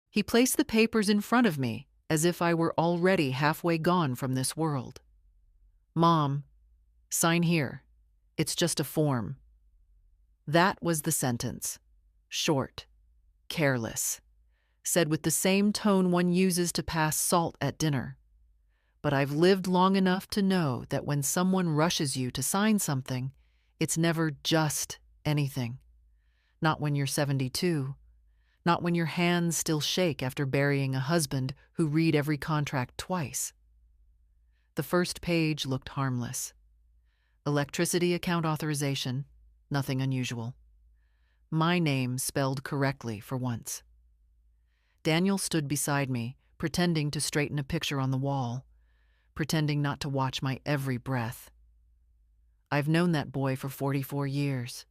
He placed the papers in front of me as if I were already halfway gone from this world. "Mom, sign here. It's just a form." That was the sentence. Short, careless, said with the same tone one uses to pass salt at dinner. But I've lived long enough to know that when someone rushes you to sign something, it's never just anything. Not when you're 72. Not when your hands still shake after burying a husband who read every contract twice. The first page looked harmless. Electricity account authorization, nothing unusual. My name spelled correctly for once. Daniel stood beside me, pretending to straighten a picture on the wall, pretending not to watch my every breath. I've known that boy for 44 years.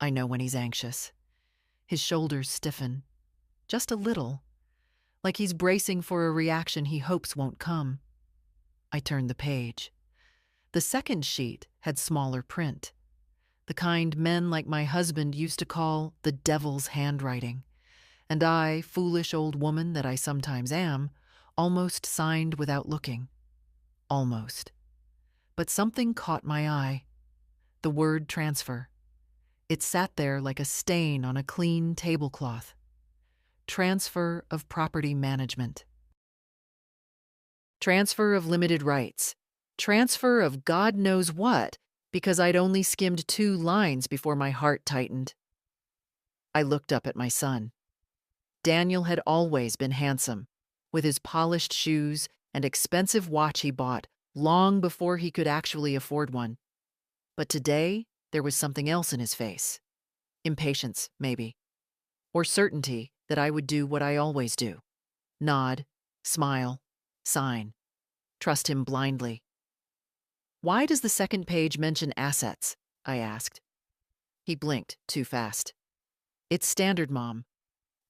I know when he's anxious. His shoulders stiffen, just a little, like he's bracing for a reaction he hopes won't come. I turned the page. The second sheet had smaller print, the kind men like my husband used to call the devil's handwriting, and I, foolish old woman that I sometimes am, almost signed without looking. Almost. But something caught my eye. The word transfer. It sat there like a stain on a clean tablecloth. Transfer of property management. Transfer of limited rights. Transfer of God knows what, because I'd only skimmed 2 lines before my heart tightened. I looked up at my son. Daniel had always been handsome, with his polished shoes and expensive watch he bought long before he could actually afford one. But today, there was something else in his face. Impatience, maybe. Or certainty that I would do what I always do. Nod, smile, sign. Trust him blindly. "Why does the second page mention assets?" I asked. He blinked too fast. "It's standard, Mom.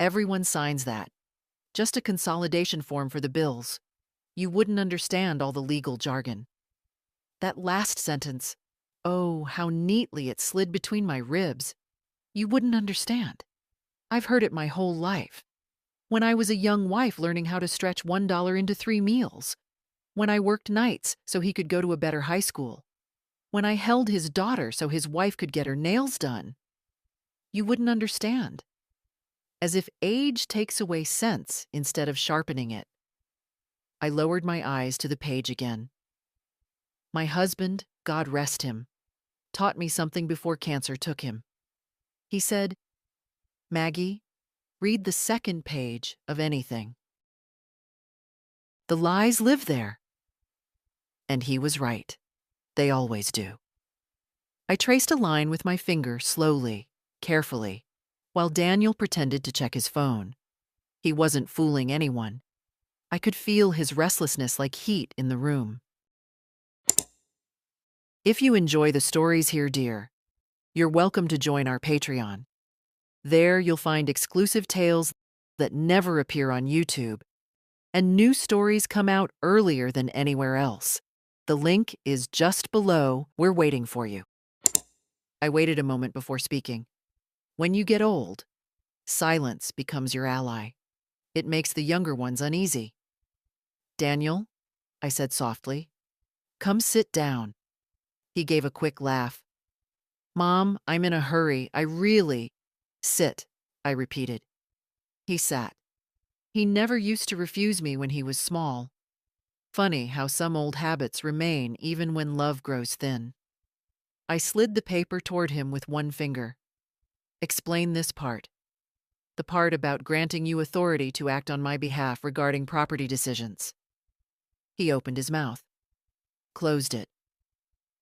Everyone signs that. Just a consolidation form for the bills. You wouldn't understand all the legal jargon." That last sentence, oh, how neatly it slid between my ribs. You wouldn't understand. I've heard it my whole life. When I was a young wife learning how to stretch $1 into 3 meals. When I worked nights so he could go to a better high school. When I held his daughter so his wife could get her nails done. You wouldn't understand. As if age takes away sense instead of sharpening it. I lowered my eyes to the page again. My husband, God rest him, taught me something before cancer took him. He said, "Maggie, read the second page of anything. The lies live there." And he was right. They always do. I traced a line with my finger slowly, carefully, while Daniel pretended to check his phone. He wasn't fooling anyone. I could feel his restlessness like heat in the room. If you enjoy the stories here, dear, you're welcome to join our Patreon. There you'll find exclusive tales that never appear on YouTube, and new stories come out earlier than anywhere else. The link is just below. We're waiting for you. I waited a moment before speaking. When you get old, silence becomes your ally. It makes the younger ones uneasy. "Daniel," I said softly, "come sit down." He gave a quick laugh. "Mom, I'm in a hurry. I really—" "Sit," I repeated. He sat. He never used to refuse me when he was small. Funny how some old habits remain even when love grows thin. I slid the paper toward him with one finger. "Explain this part. The part about granting you authority to act on my behalf regarding property decisions." He opened his mouth, closed it,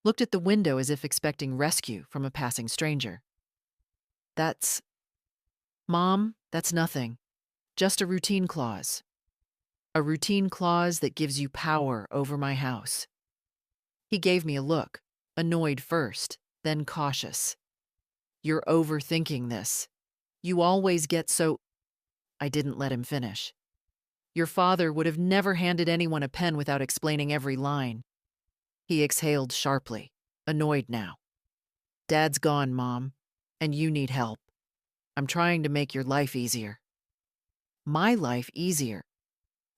looked at the window as if expecting rescue from a passing stranger. "That's... Mom, that's nothing. Just a routine clause. A routine clause that gives you power over my house." He gave me a look, annoyed first, then cautious. "You're overthinking this. You always get so—" I didn't let him finish. "Your father would have never handed anyone a pen without explaining every line." He exhaled sharply, annoyed now. "Dad's gone, Mom, and you need help. I'm trying to make your life easier." my life easier.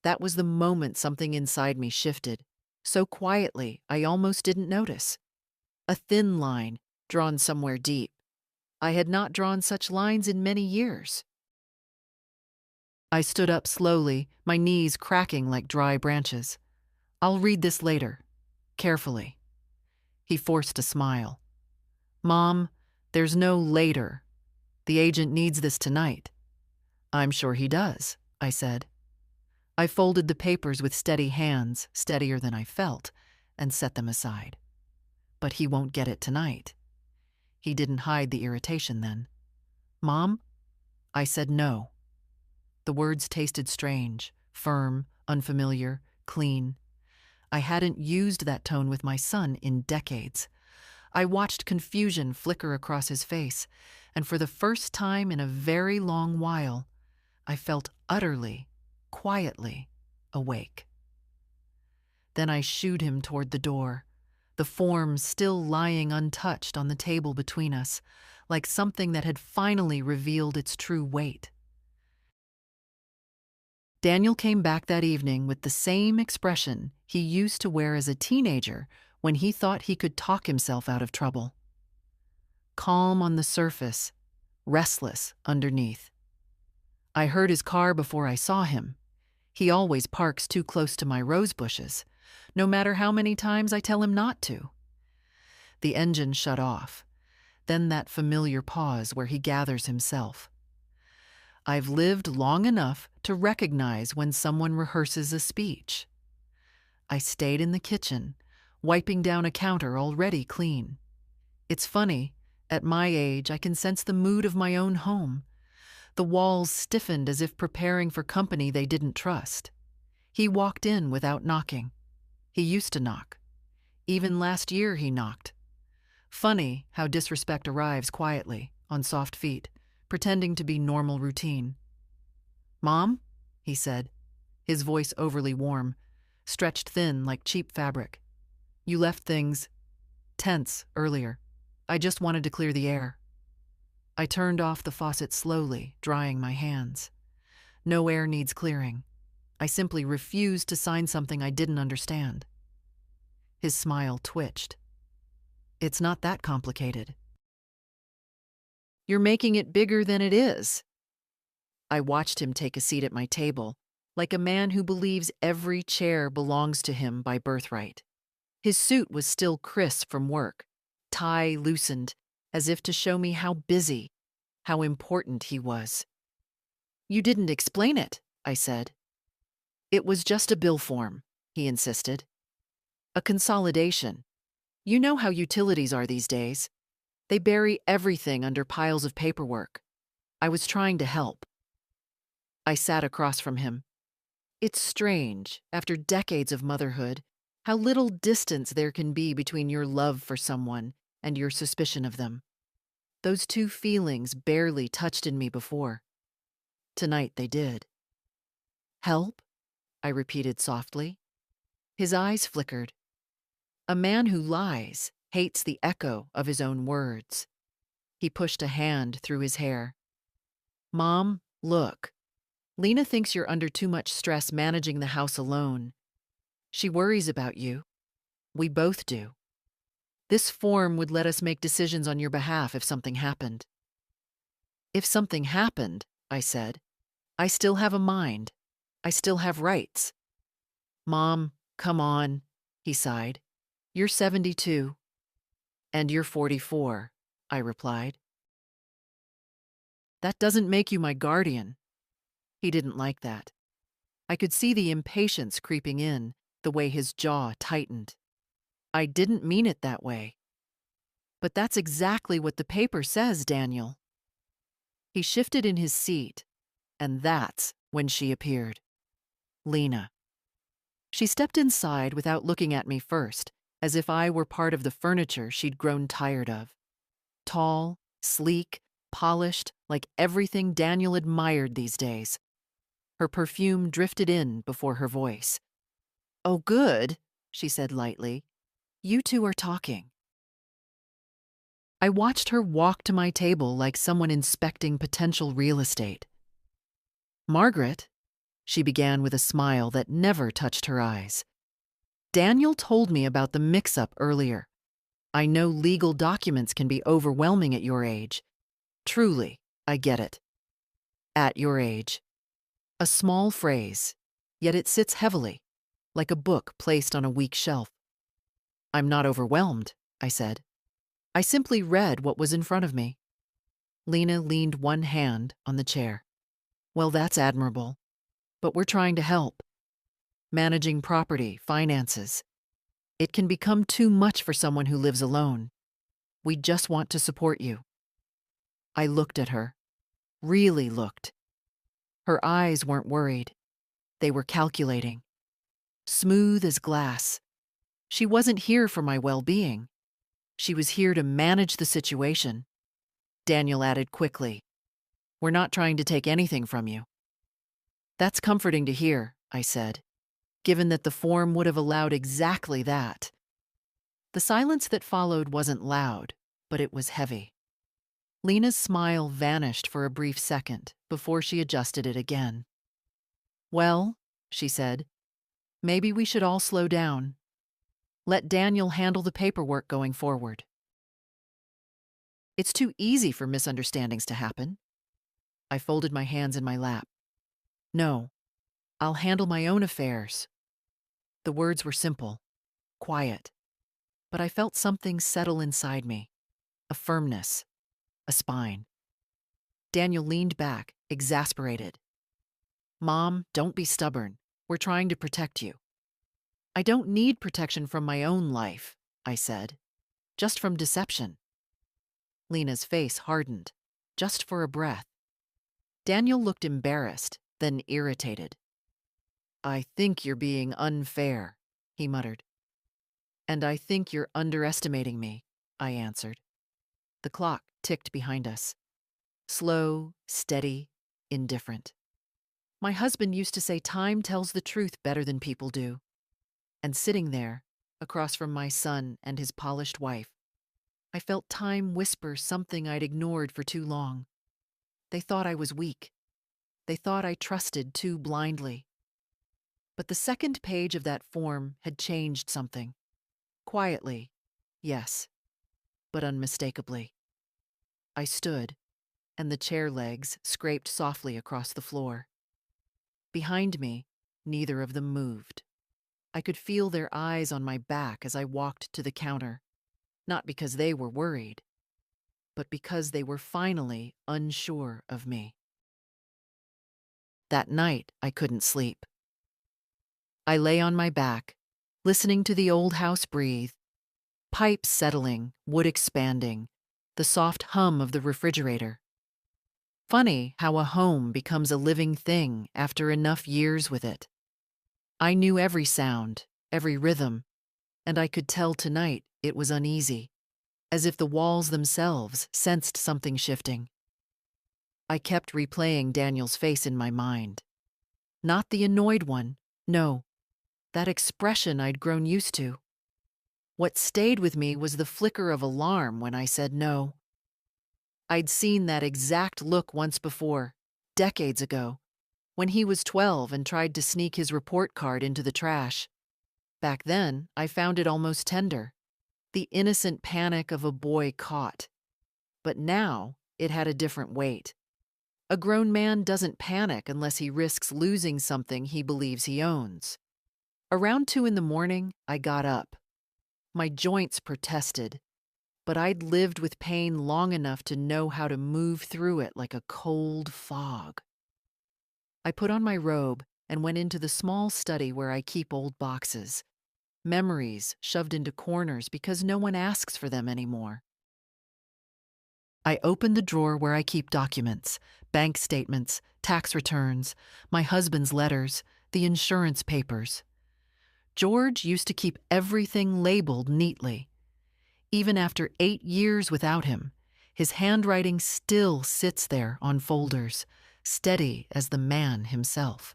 That was the moment something inside me shifted, so quietly I almost didn't notice. A thin line, drawn somewhere deep. I had not drawn such lines in many years. I stood up slowly, my knees cracking like dry branches. "I'll read this later, carefully." He forced a smile. "Mom, there's no later. The agent needs this tonight." "I'm sure he does," I said. I folded the papers with steady hands, steadier than I felt, and set them aside. "But he won't get it tonight." He didn't hide the irritation then. "Mom?" I said no. The words tasted strange, firm, unfamiliar, clean. I hadn't used that tone with my son in decades. I watched confusion flicker across his face, and for the first time in a very long while, I felt utterly, quietly awake. Then I shooed him toward the door, the form still lying untouched on the table between us, like something that had finally revealed its true weight. Daniel came back that evening with the same expression he used to wear as a teenager when he thought he could talk himself out of trouble. Calm on the surface, restless underneath. I heard his car before I saw him. He always parks too close to my rose bushes, no matter how many times I tell him not to. The engine shut off, then that familiar pause where he gathers himself. I've lived long enough to recognize when someone rehearses a speech. I stayed in the kitchen, wiping down a counter already clean. It's funny, at my age I can sense the mood of my own home. The walls stiffened as if preparing for company they didn't trust. He walked in without knocking. He used to knock. Even last year he knocked. Funny how disrespect arrives quietly, on soft feet, pretending to be normal routine. "Mom?" he said, his voice overly warm, stretched thin like cheap fabric. "You left things tense earlier. I just wanted to clear the air." I turned off the faucet slowly, drying my hands. No air needs clearing. I simply refused to sign something I didn't understand. His smile twitched. "It's not that complicated." "You're making it bigger than it is." I watched him take a seat at my table, like a man who believes every chair belongs to him by birthright. His suit was still crisp from work, tie loosened, as if to show me how busy, how important he was. "You didn't explain it," I said. "It was just a bill form," he insisted. "A consolidation. You know how utilities are these days. They bury everything under piles of paperwork. I was trying to help." I sat across from him. It's strange, after decades of motherhood, how little distance there can be between your love for someone and your suspicion of them. Those two feelings barely touched in me before. Tonight they did. "Help?" I repeated softly. His eyes flickered. A man who lies hates the echo of his own words. He pushed a hand through his hair. "Mom, look. Lena thinks you're under too much stress managing the house alone. She worries about you. We both do. This form would let us make decisions on your behalf if something happened." "If something happened," I said, "I still have a mind. I still have rights." "Mom, come on," he sighed. "You're 72. "And you're 44, I replied. "That doesn't make you my guardian." He didn't like that. I could see the impatience creeping in, the way his jaw tightened. "I didn't mean it that way." "But that's exactly what the paper says, Daniel." He shifted in his seat, and that's when she appeared. Lena. She stepped inside without looking at me first, as if I were part of the furniture she'd grown tired of. Tall, sleek, polished, like everything Daniel admired these days. Her perfume drifted in before her voice. "Oh, good," she said lightly. "You two are talking." I watched her walk to my table like someone inspecting potential real estate. Margaret, she began with a smile that never touched her eyes. Daniel told me about the mix-up earlier. I know legal documents can be overwhelming at your age. Truly, I get it. At your age. A small phrase, yet it sits heavily, like a book placed on a weak shelf. I'm not overwhelmed, I said. I simply read what was in front of me. Lena leaned one hand on the chair. Well, that's admirable. But we're trying to help. Managing property, finances. It can become too much for someone who lives alone. We just want to support you. I looked at her. Really looked. Her eyes weren't worried. They were calculating. Smooth as glass. She wasn't here for my well-being. She was here to manage the situation. Daniel added quickly, "We're not trying to take anything from you." That's comforting to hear, I said, given that the form would have allowed exactly that. The silence that followed wasn't loud, but it was heavy. Lena's smile vanished for a brief second before she adjusted it again. Well, she said, maybe we should all slow down. Let Daniel handle the paperwork going forward. It's too easy for misunderstandings to happen. I folded my hands in my lap. No, I'll handle my own affairs. The words were simple, quiet, but I felt something settle inside me, a firmness, a spine. Daniel leaned back, exasperated. Mom, don't be stubborn. We're trying to protect you. I don't need protection from my own life, I said, just from deception. Lena's face hardened, just for a breath. Daniel looked embarrassed, then irritated. I think you're being unfair, he muttered. And I think you're underestimating me, I answered. The clock ticked behind us. Slow, steady, indifferent. My husband used to say time tells the truth better than people do. And sitting there, across from my son and his polished wife, I felt time whisper something I'd ignored for too long. They thought I was weak. They thought I trusted too blindly. But the second page of that form had changed something. Quietly, yes, but unmistakably. I stood, and the chair legs scraped softly across the floor. Behind me, neither of them moved. I could feel their eyes on my back as I walked to the counter, not because they were worried, but because they were finally unsure of me. That night, I couldn't sleep. I lay on my back, listening to the old house breathe, pipes settling, wood expanding, the soft hum of the refrigerator. Funny how a home becomes a living thing after enough years with it. I knew every sound, every rhythm, and I could tell tonight it was uneasy, as if the walls themselves sensed something shifting. I kept replaying Daniel's face in my mind. Not the annoyed one, no, that expression I'd grown used to. What stayed with me was the flicker of alarm when I said no. I'd seen that exact look once before, decades ago, when he was 12 and tried to sneak his report card into the trash. Back then, I found it almost tender, the innocent panic of a boy caught. But now, it had a different weight. A grown man doesn't panic unless he risks losing something he believes he owns. Around 2 in the morning, I got up. My joints protested, but I'd lived with pain long enough to know how to move through it like a cold fog. I put on my robe and went into the small study where I keep old boxes, memories shoved into corners because no one asks for them anymore. I opened the drawer where I keep documents, bank statements, tax returns, my husband's letters, the insurance papers. George used to keep everything labeled neatly. Even after 8 years without him, his handwriting still sits there on folders, steady as the man himself.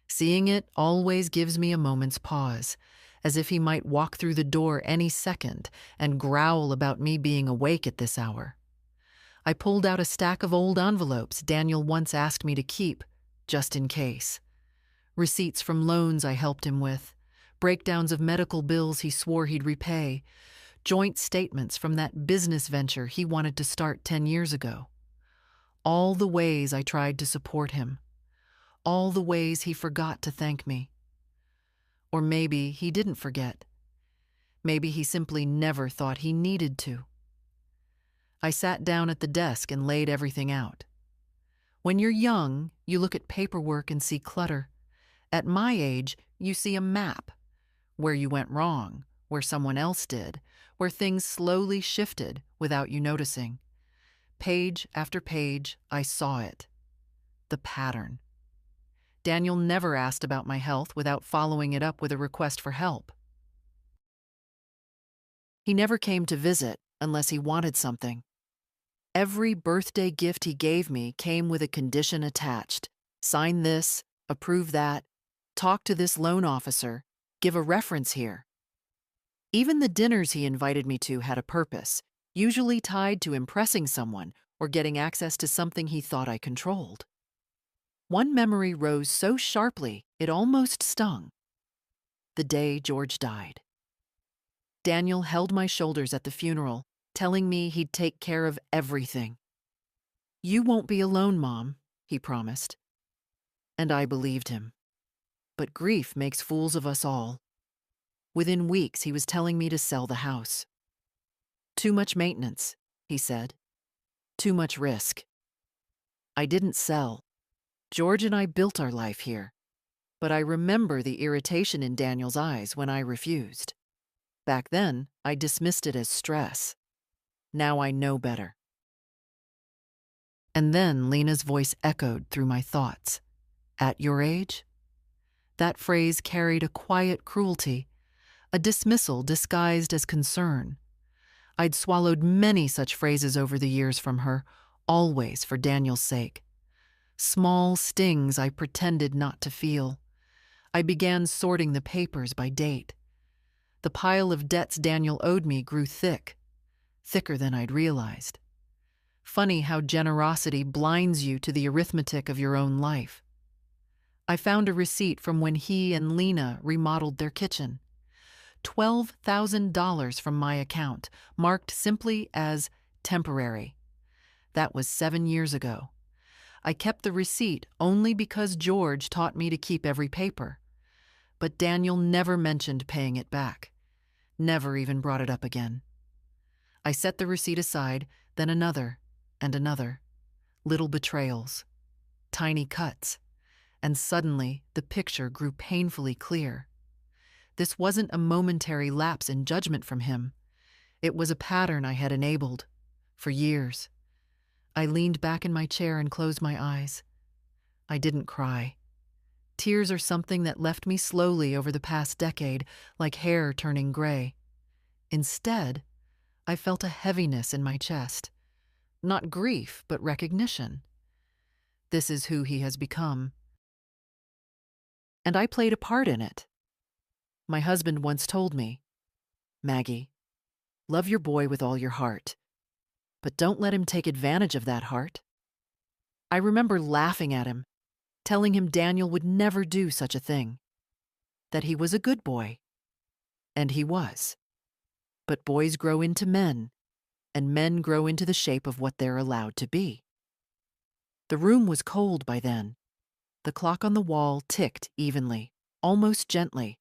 Seeing it always gives me a moment's pause, as if he might walk through the door any second and growl about me being awake at this hour. I pulled out a stack of old envelopes Daniel once asked me to keep, just in case. Receipts from loans I helped him with, breakdowns of medical bills he swore he'd repay, joint statements from that business venture he wanted to start 10 years ago. All the ways I tried to support him. All the ways he forgot to thank me. Or maybe he didn't forget. Maybe he simply never thought he needed to. I sat down at the desk and laid everything out. When you're young, you look at paperwork and see clutter. At my age, you see a map. Where you went wrong, where someone else did, where things slowly shifted without you noticing. Page after page, I saw it. The pattern. Daniel never asked about my health without following it up with a request for help. He never came to visit unless he wanted something. Every birthday gift he gave me came with a condition attached. Sign this, approve that, talk to this loan officer, give a reference here. Even the dinners he invited me to had a purpose, usually tied to impressing someone or getting access to something he thought I controlled. One memory rose so sharply it almost stung. The day George died. Daniel held my shoulders at the funeral, telling me he'd take care of everything. "You won't be alone, Mom," he promised. And I believed him. But grief makes fools of us all. Within weeks, he was telling me to sell the house. Too much maintenance, he said. Too much risk. I didn't sell. George and I built our life here. But I remember the irritation in Daniel's eyes when I refused. Back then, I dismissed it as stress. Now I know better. And then Lena's voice echoed through my thoughts. At your age? That phrase carried a quiet cruelty, a dismissal disguised as concern. I'd swallowed many such phrases over the years from her, always for Daniel's sake. Small stings I pretended not to feel. I began sorting the papers by date. The pile of debts Daniel owed me grew thick, thicker than I'd realized. Funny how generosity blinds you to the arithmetic of your own life. I found a receipt from when he and Lena remodeled their kitchen. $12,000 from my account, marked simply as temporary. That was 7 years ago. I kept the receipt only because George taught me to keep every paper. But Daniel never mentioned paying it back. Never even brought it up again. I set the receipt aside, then another and another. Little betrayals. Tiny cuts. And suddenly, the picture grew painfully clear. This wasn't a momentary lapse in judgment from him. It was a pattern I had enabled. For years. I leaned back in my chair and closed my eyes. I didn't cry. Tears are something that left me slowly over the past decade, like hair turning gray. Instead, I felt a heaviness in my chest. Not grief, but recognition. This is who he has become. And I played a part in it. My husband once told me, "Maggie, love your boy with all your heart, but don't let him take advantage of that heart." I remember laughing at him, telling him Daniel would never do such a thing, that he was a good boy. And he was. But boys grow into men, and men grow into the shape of what they're allowed to be. The room was cold by then. The clock on the wall ticked evenly, almost gently,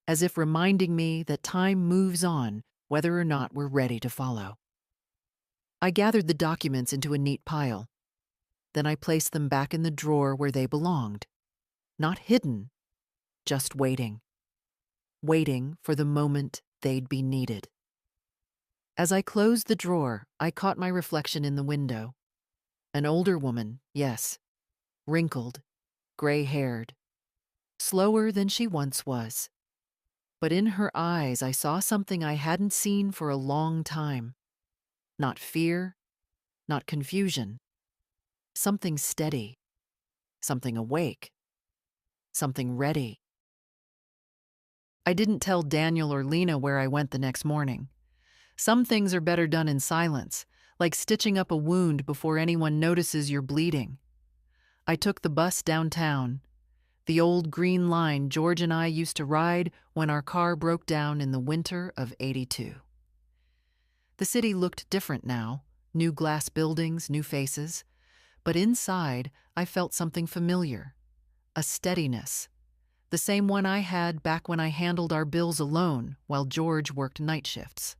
as if reminding me that time moves on whether or not we're ready to follow. I gathered the documents into a neat pile. Then I placed them back in the drawer where they belonged. Not hidden, just waiting. Waiting for the moment they'd be needed. As I closed the drawer, I caught my reflection in the window. An older woman, yes, wrinkled, gray-haired, slower than she once was. But in her eyes I saw something I hadn't seen for a long time. Not fear, not confusion. Something steady, something awake, something ready. I didn't tell Daniel or Lena where I went the next morning. Some things are better done in silence, like stitching up a wound before anyone notices you're bleeding. I took the bus downtown, the old green line George and I used to ride when our car broke down in the winter of '82. The city looked different now, new glass buildings, new faces, but inside I felt something familiar, a steadiness, the same one I had back when I handled our bills alone while George worked night shifts.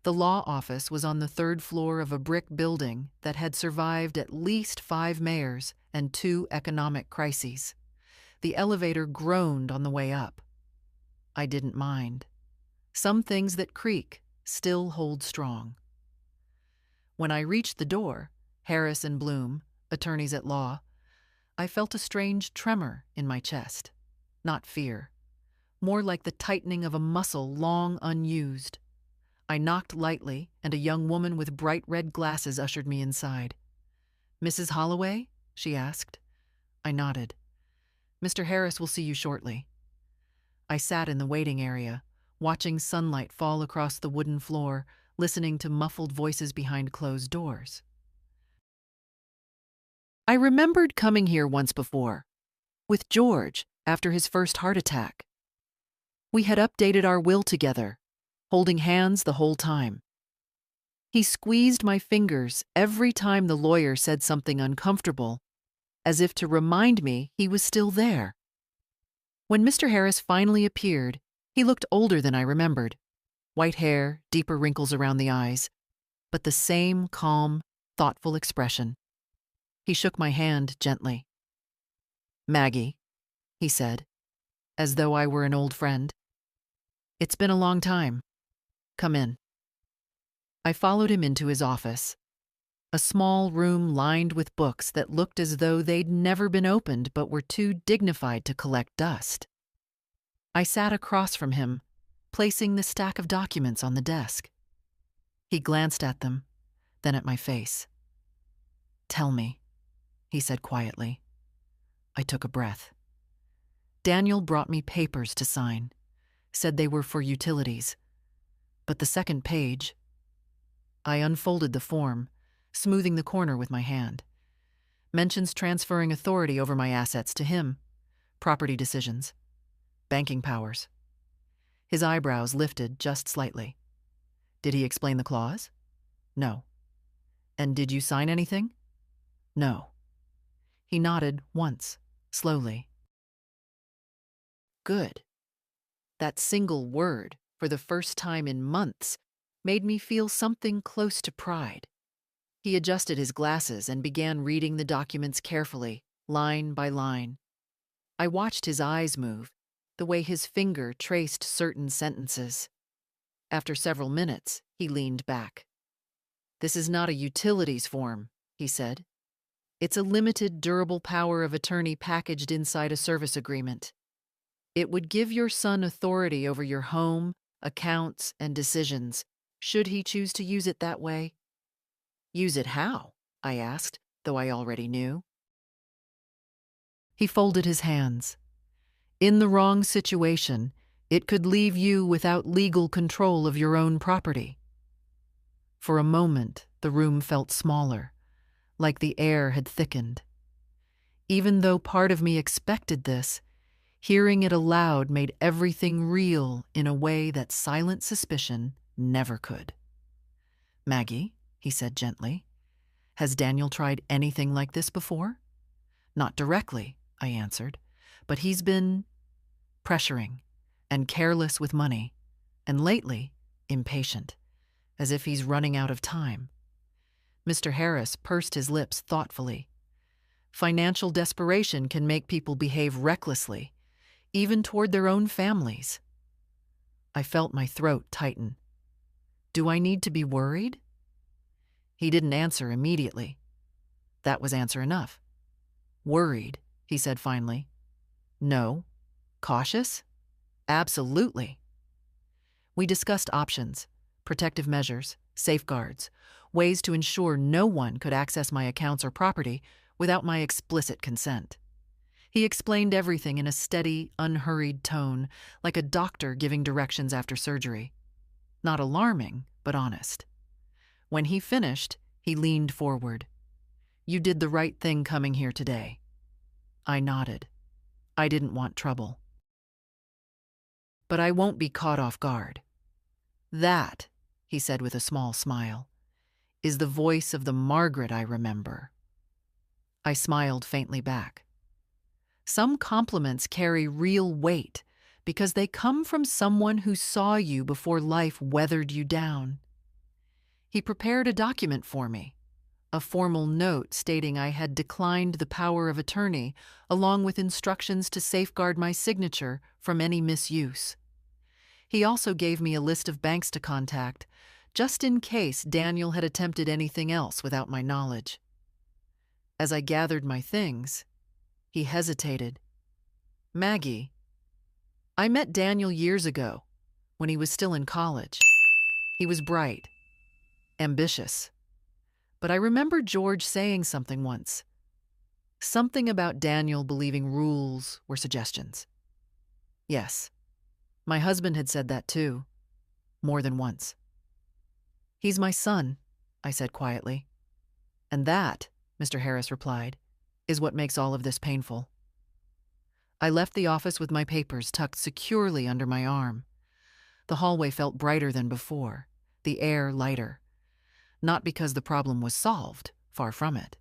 The law office was on the third floor of a brick building that had survived at least 5 mayors and 2 economic crises. The elevator groaned on the way up. I didn't mind. Some things that creak still hold strong. When I reached the door, Harris and Bloom, attorneys at law, I felt a strange tremor in my chest. Not fear, more like the tightening of a muscle long unused. I knocked lightly, and a young woman with bright red glasses ushered me inside. "Mrs. Holloway?" she asked. I nodded. "Mr. Harris will see you shortly." I sat in the waiting area, watching sunlight fall across the wooden floor, listening to muffled voices behind closed doors. I remembered coming here once before, with George after his first heart attack. We had updated our will together, holding hands the whole time. He squeezed my fingers every time the lawyer said something uncomfortable, as if to remind me he was still there. When Mr. Harris finally appeared, he looked older than I remembered. White hair, deeper wrinkles around the eyes, but the same calm, thoughtful expression. He shook my hand gently. "Maggie," he said, as though I were an old friend. "It's been a long time. Come in." I followed him into his office, a small room lined with books that looked as though they'd never been opened but were too dignified to collect dust. I sat across from him, placing the stack of documents on the desk. He glanced at them, then at my face. "Tell me," he said quietly. I took a breath. Daniel brought me papers to sign, said they were for utilities. But the second page... I unfolded the form, smoothing the corner with my hand. Mentions transferring authority over my assets to him, property decisions, banking powers. His eyebrows lifted just slightly. Did he explain the clause? No. And did you sign anything? No. He nodded once, slowly. Good. That single word, for the first time in months, made me feel something close to pride. He adjusted his glasses and began reading the documents carefully, line by line. I watched his eyes move, the way his finger traced certain sentences. After several minutes, he leaned back. "This is not a utilities form," he said. "It's a limited durable power of attorney packaged inside a service agreement. It would give your son authority over your home, accounts, and decisions, should he choose to use it that way." "Use it how?" I asked, though I already knew. He folded his hands. "In the wrong situation, it could leave you without legal control of your own property." For a moment, the room felt smaller, like the air had thickened. Even though part of me expected this, hearing it aloud made everything real in a way that silent suspicion never could. "Maggie," he said gently, "has Daniel tried anything like this before?" "Not directly," I answered, "but he's been pressuring and careless with money, and lately impatient, as if he's running out of time." Mr. Harris pursed his lips thoughtfully. "Financial desperation can make people behave recklessly, even toward their own families." I felt my throat tighten. "Do I need to be worried?" He didn't answer immediately. That was answer enough. "Worried," he said finally. "No. Cautious? Absolutely." We discussed options, protective measures, safeguards, ways to ensure no one could access my accounts or property without my explicit consent. He explained everything in a steady, unhurried tone, like a doctor giving directions after surgery. Not alarming, but honest. When he finished, he leaned forward. You did the right thing coming here today. I nodded. I didn't want trouble. But I won't be caught off guard. That, he said with a small smile, is the voice of the Margaret I remember. I smiled faintly back. Some compliments carry real weight because they come from someone who saw you before life weathered you down. He prepared a document for me, a formal note stating I had declined the power of attorney, along with instructions to safeguard my signature from any misuse. He also gave me a list of banks to contact, just in case Daniel had attempted anything else without my knowledge. As I gathered my things, he hesitated. Maggie, I met Daniel years ago, when he was still in college. He was bright, ambitious. But I remember George saying something once. Something about Daniel believing rules were suggestions. Yes, my husband had said that too, more than once. He's my son, I said quietly. And that, Mr. Harris replied, is what makes all of this painful. I left the office with my papers tucked securely under my arm. The hallway felt brighter than before, the air lighter. Not because the problem was solved, far from it,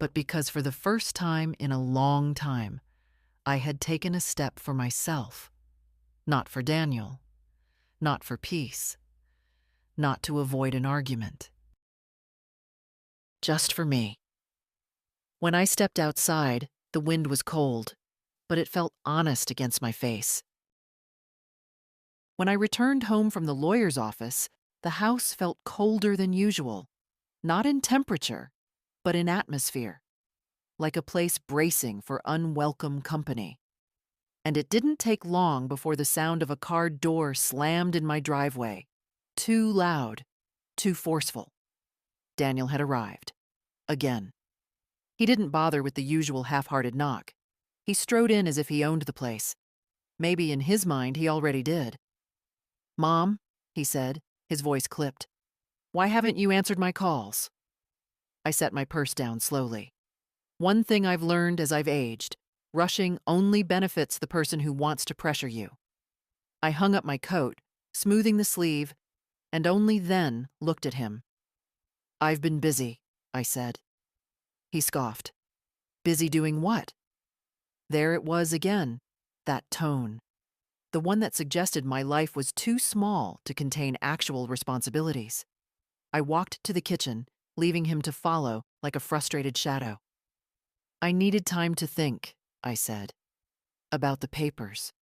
but because for the first time in a long time, I had taken a step for myself, not for Daniel, not for peace, not to avoid an argument. Just for me. When I stepped outside, the wind was cold, but it felt honest against my face. When I returned home from the lawyer's office, the house felt colder than usual, not in temperature, but in atmosphere, like a place bracing for unwelcome company. And it didn't take long before the sound of a car door slammed in my driveway. Too loud, too forceful. Daniel had arrived. Again. He didn't bother with the usual half-hearted knock. He strode in as if he owned the place. Maybe in his mind he already did. "Mom," he said, his voice clipped, "why haven't you answered my calls?" I set my purse down slowly. One thing I've learned as I've aged, rushing only benefits the person who wants to pressure you. I hung up my coat, smoothing the sleeve, and only then looked at him. "I've been busy," I said. He scoffed. Busy doing what? There it was again, that tone. The one that suggested my life was too small to contain actual responsibilities. I walked to the kitchen, leaving him to follow like a frustrated shadow. "I needed time to think," I said. About the papers,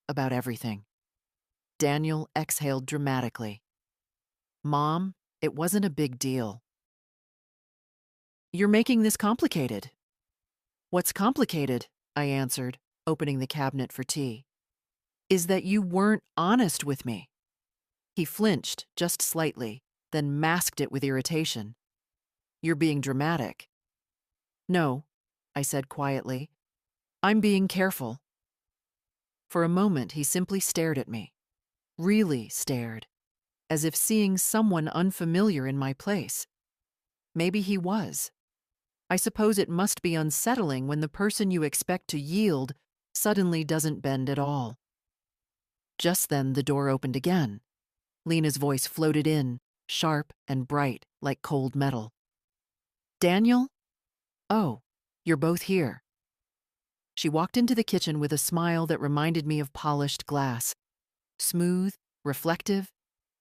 about everything. Daniel exhaled dramatically. "Mom, it wasn't a big deal." "You're making this complicated." "What's complicated," I answered, opening the cabinet for tea, "is that you weren't honest with me." He flinched just slightly, then masked it with irritation. "You're being dramatic." "No," I said quietly. "I'm being careful." For a moment, he simply stared at me. Really stared, as if seeing someone unfamiliar in my place. Maybe he was. I suppose it must be unsettling when the person you expect to yield suddenly doesn't bend at all. Just then, the door opened again. Lena's voice floated in, sharp and bright like cold metal. "Daniel? Oh, you're both here." She walked into the kitchen with a smile that reminded me of polished glass. Smooth, reflective,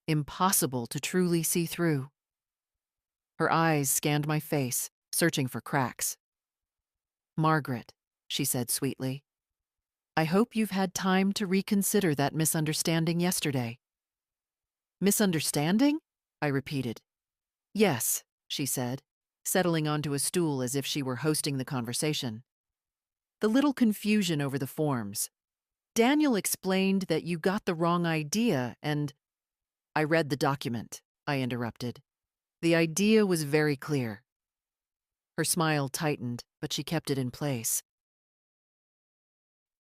impossible to truly see through. Her eyes scanned my face, searching for cracks. "Margaret," she said sweetly, "I hope you've had time to reconsider that misunderstanding yesterday." "Misunderstanding?" I repeated. "Yes," she said, settling onto a stool as if she were hosting the conversation. "The little confusion over the forms. Daniel explained that you got the wrong idea and—" "I read the document," I interrupted. "The idea was very clear." Her smile tightened, but she kept it in place.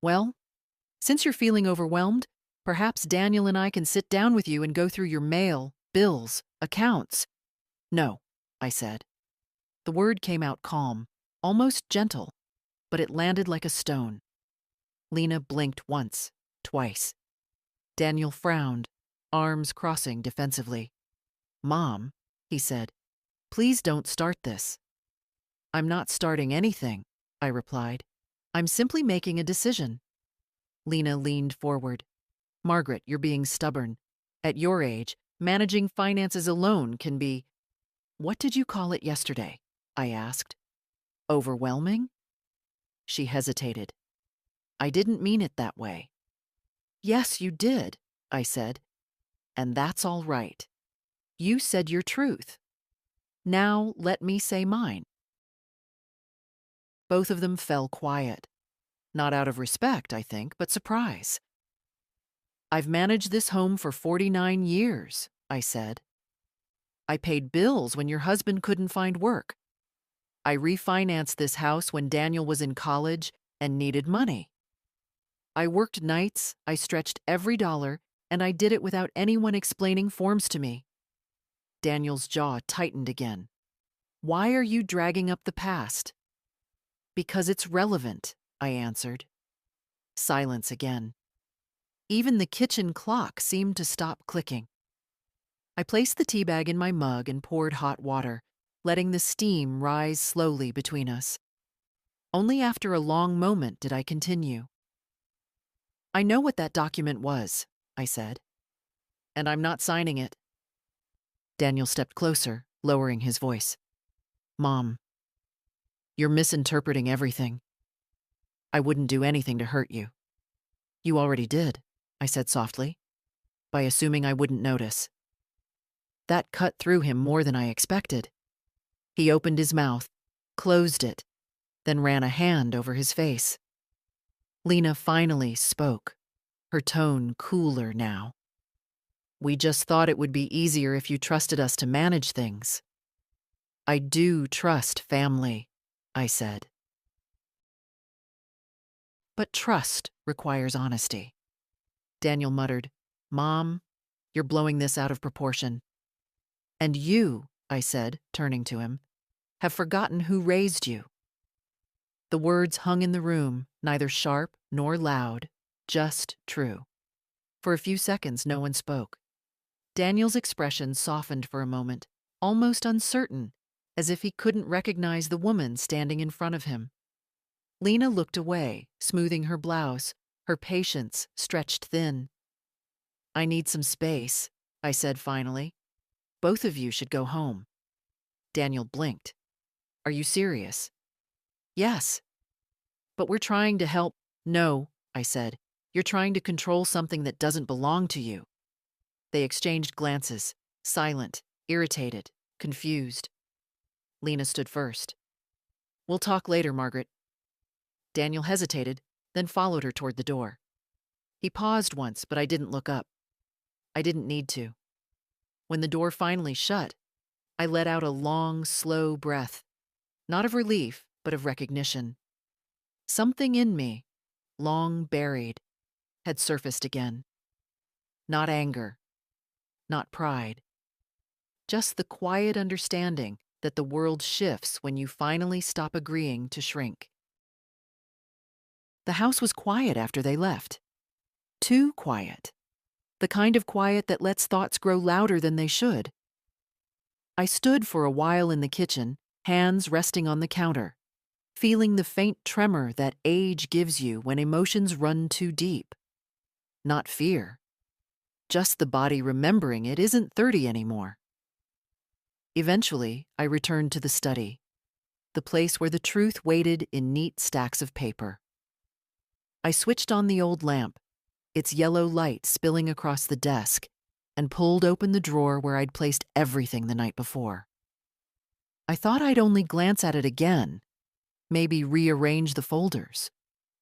"Well, since you're feeling overwhelmed, perhaps Daniel and I can sit down with you and go through your mail, bills, accounts." "No," I said. The word came out calm, almost gentle, but it landed like a stone. Lena blinked once, twice. Daniel frowned, arms crossing defensively. "Mom," he said, "please don't start this." "I'm not starting anything," I replied. "I'm simply making a decision." Lena leaned forward. "Margaret, you're being stubborn. At your age, managing finances alone can be—" "What did you call it yesterday?" I asked. "Overwhelming?" She hesitated. "I didn't mean it that way." "Yes, you did," I said. "And that's all right. You said your truth. Now let me say mine." Both of them fell quiet. Not out of respect, I think, but surprise. "I've managed this home for 49 years, I said. "I paid bills when your husband couldn't find work. I refinanced this house when Daniel was in college and needed money. I worked nights, I stretched every dollar, and I did it without anyone explaining forms to me." Daniel's jaw tightened again. "Why are you dragging up the past?" "Because it's relevant," I answered. Silence again. Even the kitchen clock seemed to stop clicking. I placed the tea bag in my mug and poured hot water, letting the steam rise slowly between us. Only after a long moment did I continue. "I know what that document was," I said. "And I'm not signing it." Daniel stepped closer, lowering his voice. "Mom, you're misinterpreting everything. I wouldn't do anything to hurt you." "You already did," I said softly, "by assuming I wouldn't notice." That cut through him more than I expected. He opened his mouth, closed it, then ran a hand over his face. Lena finally spoke, her tone cooler now. "We just thought it would be easier if you trusted us to manage things." "I do trust family," I said. "But trust requires honesty." Daniel muttered, "Mom, you're blowing this out of proportion." "And you," I said, turning to him, "have forgotten who raised you." The words hung in the room, neither sharp nor loud, just true. For a few seconds, no one spoke. Daniel's expression softened for a moment, almost uncertain, as if he couldn't recognize the woman standing in front of him. Lena looked away, smoothing her blouse, her patience stretched thin. "I need some space," I said finally. "Both of you should go home." Daniel blinked. "Are you serious?" "Yes." "But we're trying to help." "No," I said. "You're trying to control something that doesn't belong to you." They exchanged glances, silent, irritated, confused. Lena stood first. "We'll talk later, Margaret." Daniel hesitated, then followed her toward the door. He paused once, but I didn't look up. I didn't need to. When the door finally shut, I let out a long, slow breath, not of relief, but of recognition. Something in me, long buried, had surfaced again. Not anger, not pride. Just the quiet understanding that the world shifts when you finally stop agreeing to shrink. The house was quiet after they left. Too quiet. The kind of quiet that lets thoughts grow louder than they should. I stood for a while in the kitchen, hands resting on the counter, feeling the faint tremor that age gives you when emotions run too deep. Not fear. Just the body remembering it isn't 30 anymore. Eventually, I returned to the study, the place where the truth waited in neat stacks of paper. I switched on the old lamp, its yellow light spilling across the desk, and pulled open the drawer where I'd placed everything the night before. I thought I'd only glance at it again, maybe rearrange the folders,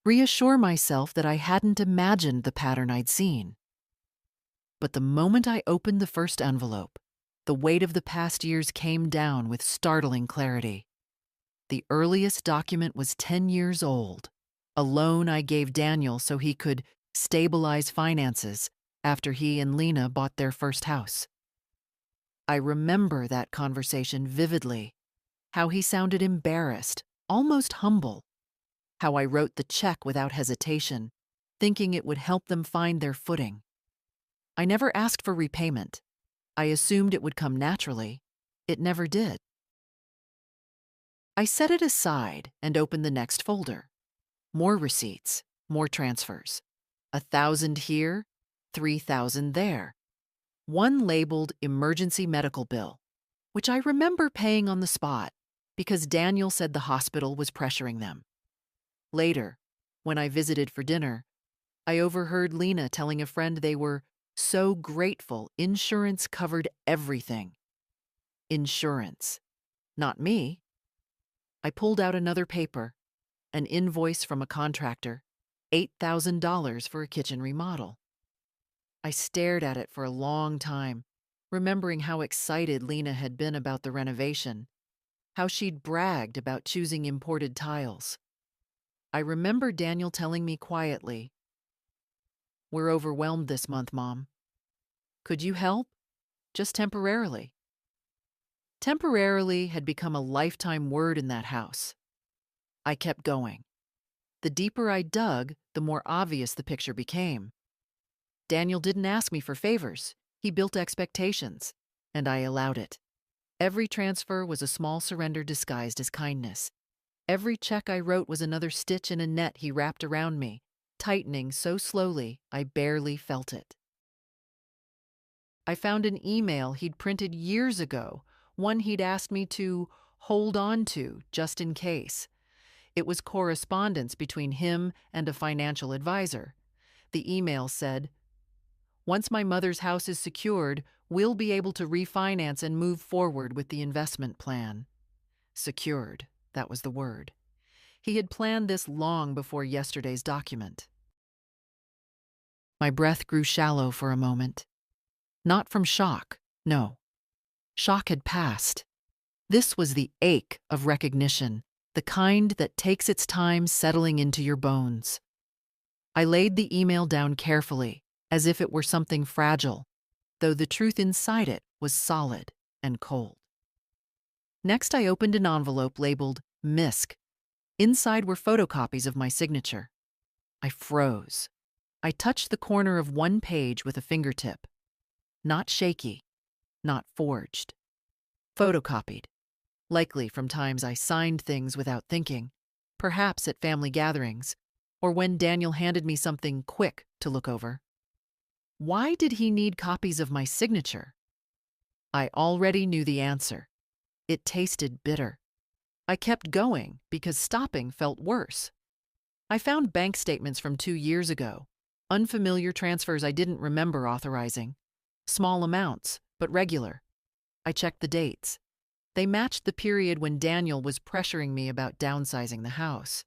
reassure myself that I hadn't imagined the pattern I'd seen. But the moment I opened the first envelope, the weight of the past years came down with startling clarity. The earliest document was 10 years old, a loan I gave Daniel so he could stabilize finances after he and Lena bought their first house. I remember that conversation vividly, how he sounded embarrassed, almost humble, how I wrote the check without hesitation, thinking it would help them find their footing. I never asked for repayment. I assumed it would come naturally. It never did. I set it aside and opened the next folder. More receipts, more transfers. 1,000 here, 3,000 there. One labeled emergency medical bill, which I remember paying on the spot because Daniel said the hospital was pressuring them. Later, when I visited for dinner, I overheard Lena telling a friend they were so grateful insurance covered everything. Insurance. Not me. I pulled out another paper, an invoice from a contractor, $8,000 for a kitchen remodel. I stared at it for a long time, remembering how excited Lena had been about the renovation, how she'd bragged about choosing imported tiles. I remember Daniel telling me quietly, "We're overwhelmed this month, Mom. Could you help? Just temporarily." Temporarily had become a lifetime word in that house. I kept going. The deeper I dug, the more obvious the picture became. Daniel didn't ask me for favors. He built expectations, and I allowed it. Every transfer was a small surrender disguised as kindness. Every check I wrote was another stitch in a net he wrapped around me, tightening so slowly I barely felt it. I found an email he'd printed years ago, one he'd asked me to hold on to just in case. It was correspondence between him and a financial advisor. The email said, "Once my mother's house is secured, we'll be able to refinance and move forward with the investment plan." Secured, that was the word. He had planned this long before yesterday's document. My breath grew shallow for a moment. Not from shock, no. Shock had passed. This was the ache of recognition, the kind that takes its time settling into your bones. I laid the email down carefully, as if it were something fragile, though the truth inside it was solid and cold. Next, I opened an envelope labeled MISC. Inside were photocopies of my signature. I froze. I touched the corner of one page with a fingertip. Not shaky, not forged. Photocopied. Likely from times I signed things without thinking, perhaps at family gatherings, or when Daniel handed me something quick to look over. Why did he need copies of my signature? I already knew the answer. It tasted bitter. I kept going because stopping felt worse. I found bank statements from 2 years ago, unfamiliar transfers I didn't remember authorizing. Small amounts, but regular. I checked the dates. They matched the period when Daniel was pressuring me about downsizing the house.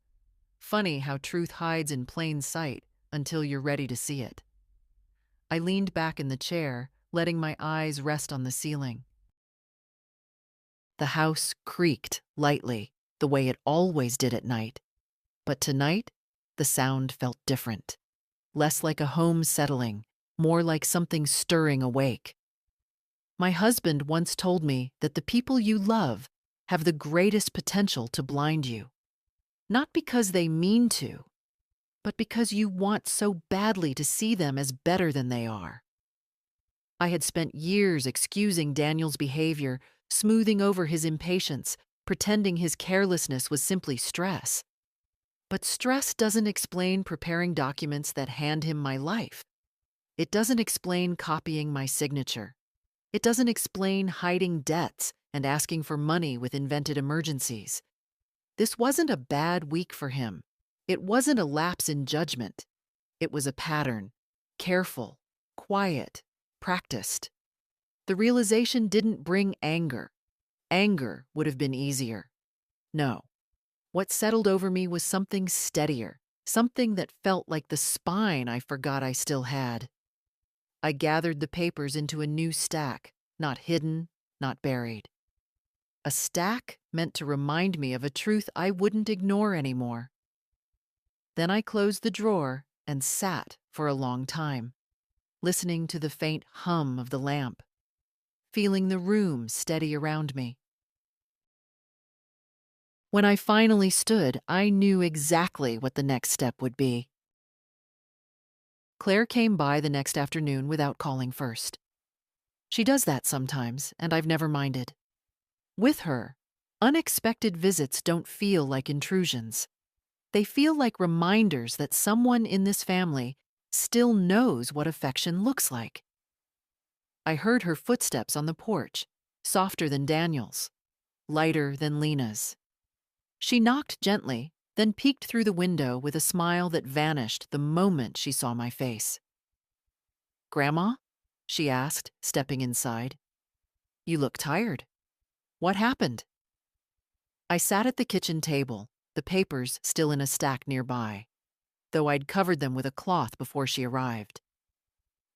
Funny how truth hides in plain sight until you're ready to see it. I leaned back in the chair, letting my eyes rest on the ceiling. The house creaked lightly, the way it always did at night. But tonight, the sound felt different. Less like a home settling, more like something stirring awake. My husband once told me that the people you love have the greatest potential to blind you. Not because they mean to, but because you want so badly to see them as better than they are. I had spent years excusing Daniel's behavior, smoothing over his impatience, pretending his carelessness was simply stress. But stress doesn't explain preparing documents that hand him my life. It doesn't explain copying my signature. It doesn't explain hiding debts and asking for money with invented emergencies. This wasn't a bad week for him. It wasn't a lapse in judgment. It was a pattern, careful, quiet, practiced. The realization didn't bring anger. Anger would have been easier. No. What settled over me was something steadier, something that felt like the spine I forgot I still had. I gathered the papers into a new stack, not hidden, not buried. A stack meant to remind me of a truth I wouldn't ignore anymore. Then I closed the drawer and sat for a long time, listening to the faint hum of the lamp, feeling the room steady around me. When I finally stood, I knew exactly what the next step would be. Claire came by the next afternoon without calling first. She does that sometimes, and I've never minded. With her, unexpected visits don't feel like intrusions. They feel like reminders that someone in this family still knows what affection looks like. I heard her footsteps on the porch, softer than Daniel's, lighter than Lena's. She knocked gently, then peeked through the window with a smile that vanished the moment she saw my face. "Grandma?" she asked, stepping inside. "You look tired. What happened?" I sat at the kitchen table, the papers still in a stack nearby, though I'd covered them with a cloth before she arrived.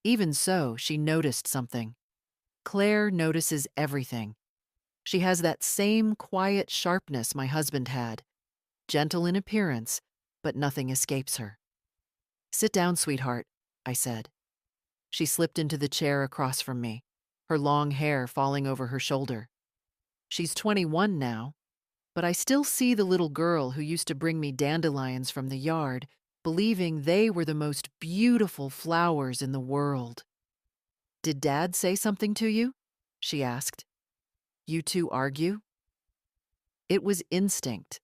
Even so, she noticed something. Claire notices everything. She has that same quiet sharpness my husband had, gentle in appearance, but nothing escapes her. "Sit down, sweetheart," I said. She slipped into the chair across from me, her long hair falling over her shoulder. She's 21 now, but I still see the little girl who used to bring me dandelions from the yard, believing they were the most beautiful flowers in the world. "Did Dad say something to you?" she asked. "You two argue?" It was instinct,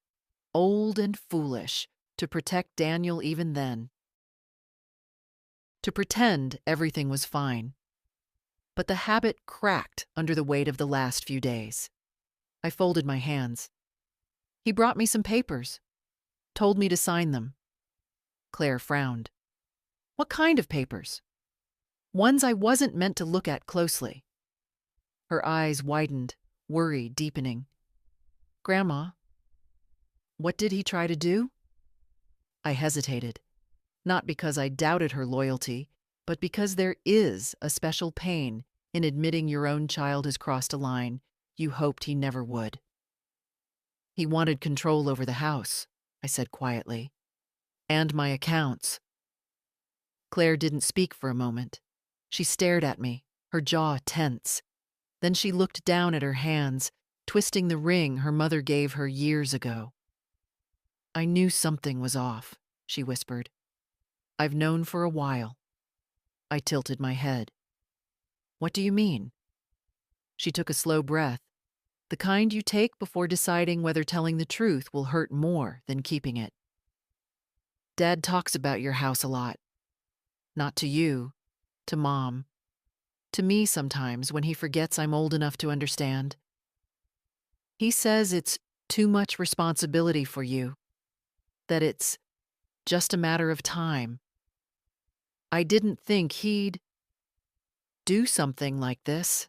old and foolish, to protect Daniel even then. To pretend everything was fine. But the habit cracked under the weight of the last few days. I folded my hands. "He brought me some papers. Told me to sign them." Claire frowned. "What kind of papers?" "Ones I wasn't meant to look at closely." Her eyes widened, worry deepening. "Grandma, what did he try to do?" I hesitated, not because I doubted her loyalty, but because there is a special pain in admitting your own child has crossed a line you hoped he never would. "He wanted control over the house," I said quietly, "and my accounts." Claire didn't speak for a moment. She stared at me, her jaw tense. Then she looked down at her hands, twisting the ring her mother gave her years ago. "I knew something was off," she whispered. "I've known for a while." I tilted my head. "What do you mean?" She took a slow breath, the kind you take before deciding whether telling the truth will hurt more than keeping it. "Dad talks about your house a lot. Not to you, to Mom. To me sometimes when he forgets I'm old enough to understand. He says it's too much responsibility for you, that it's just a matter of time. I didn't think he'd do something like this."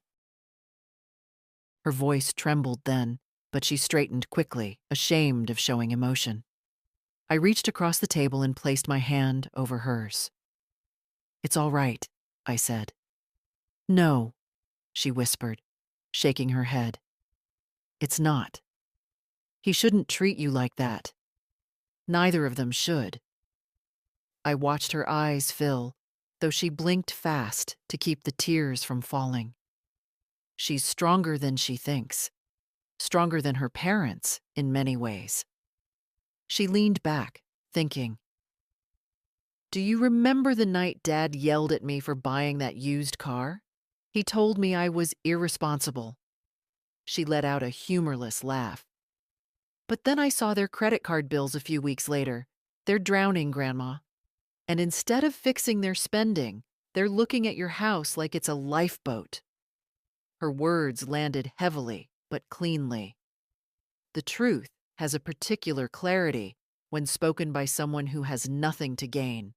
Her voice trembled then, but she straightened quickly, ashamed of showing emotion. I reached across the table and placed my hand over hers. "It's all right," I said. "No," she whispered, shaking her head. "It's not. He shouldn't treat you like that. Neither of them should." I watched her eyes fill, though she blinked fast to keep the tears from falling. She's stronger than she thinks, stronger than her parents in many ways. She leaned back, thinking. "Do you remember the night Dad yelled at me for buying that used car? He told me I was irresponsible." She let out a humorless laugh. "But then I saw their credit card bills a few weeks later. They're drowning, Grandma. And instead of fixing their spending, they're looking at your house like it's a lifeboat." Her words landed heavily, but cleanly. The truth has a particular clarity when spoken by someone who has nothing to gain.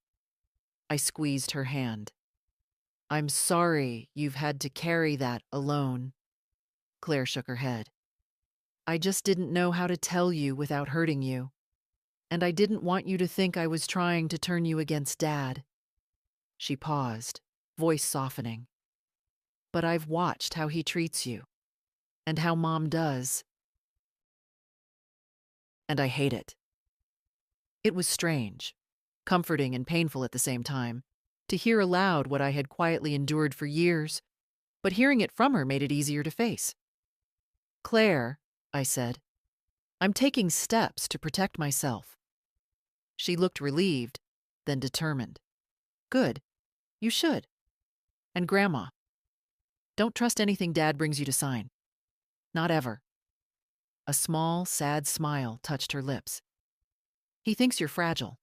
I squeezed her hand. "I'm sorry you've had to carry that alone." Claire shook her head. "I just didn't know how to tell you without hurting you. And I didn't want you to think I was trying to turn you against Dad." She paused, voice softening. "But I've watched how he treats you, and how Mom does. And I hate it." It was strange, comforting and painful at the same time, to hear aloud what I had quietly endured for years, but hearing it from her made it easier to face. "Claire," I said, I'm taking steps to protect myself. She looked relieved, then determined. Good. You should. And Grandma, don't trust anything Dad brings you to sign. Not ever. A small, sad smile touched her lips. He thinks you're fragile.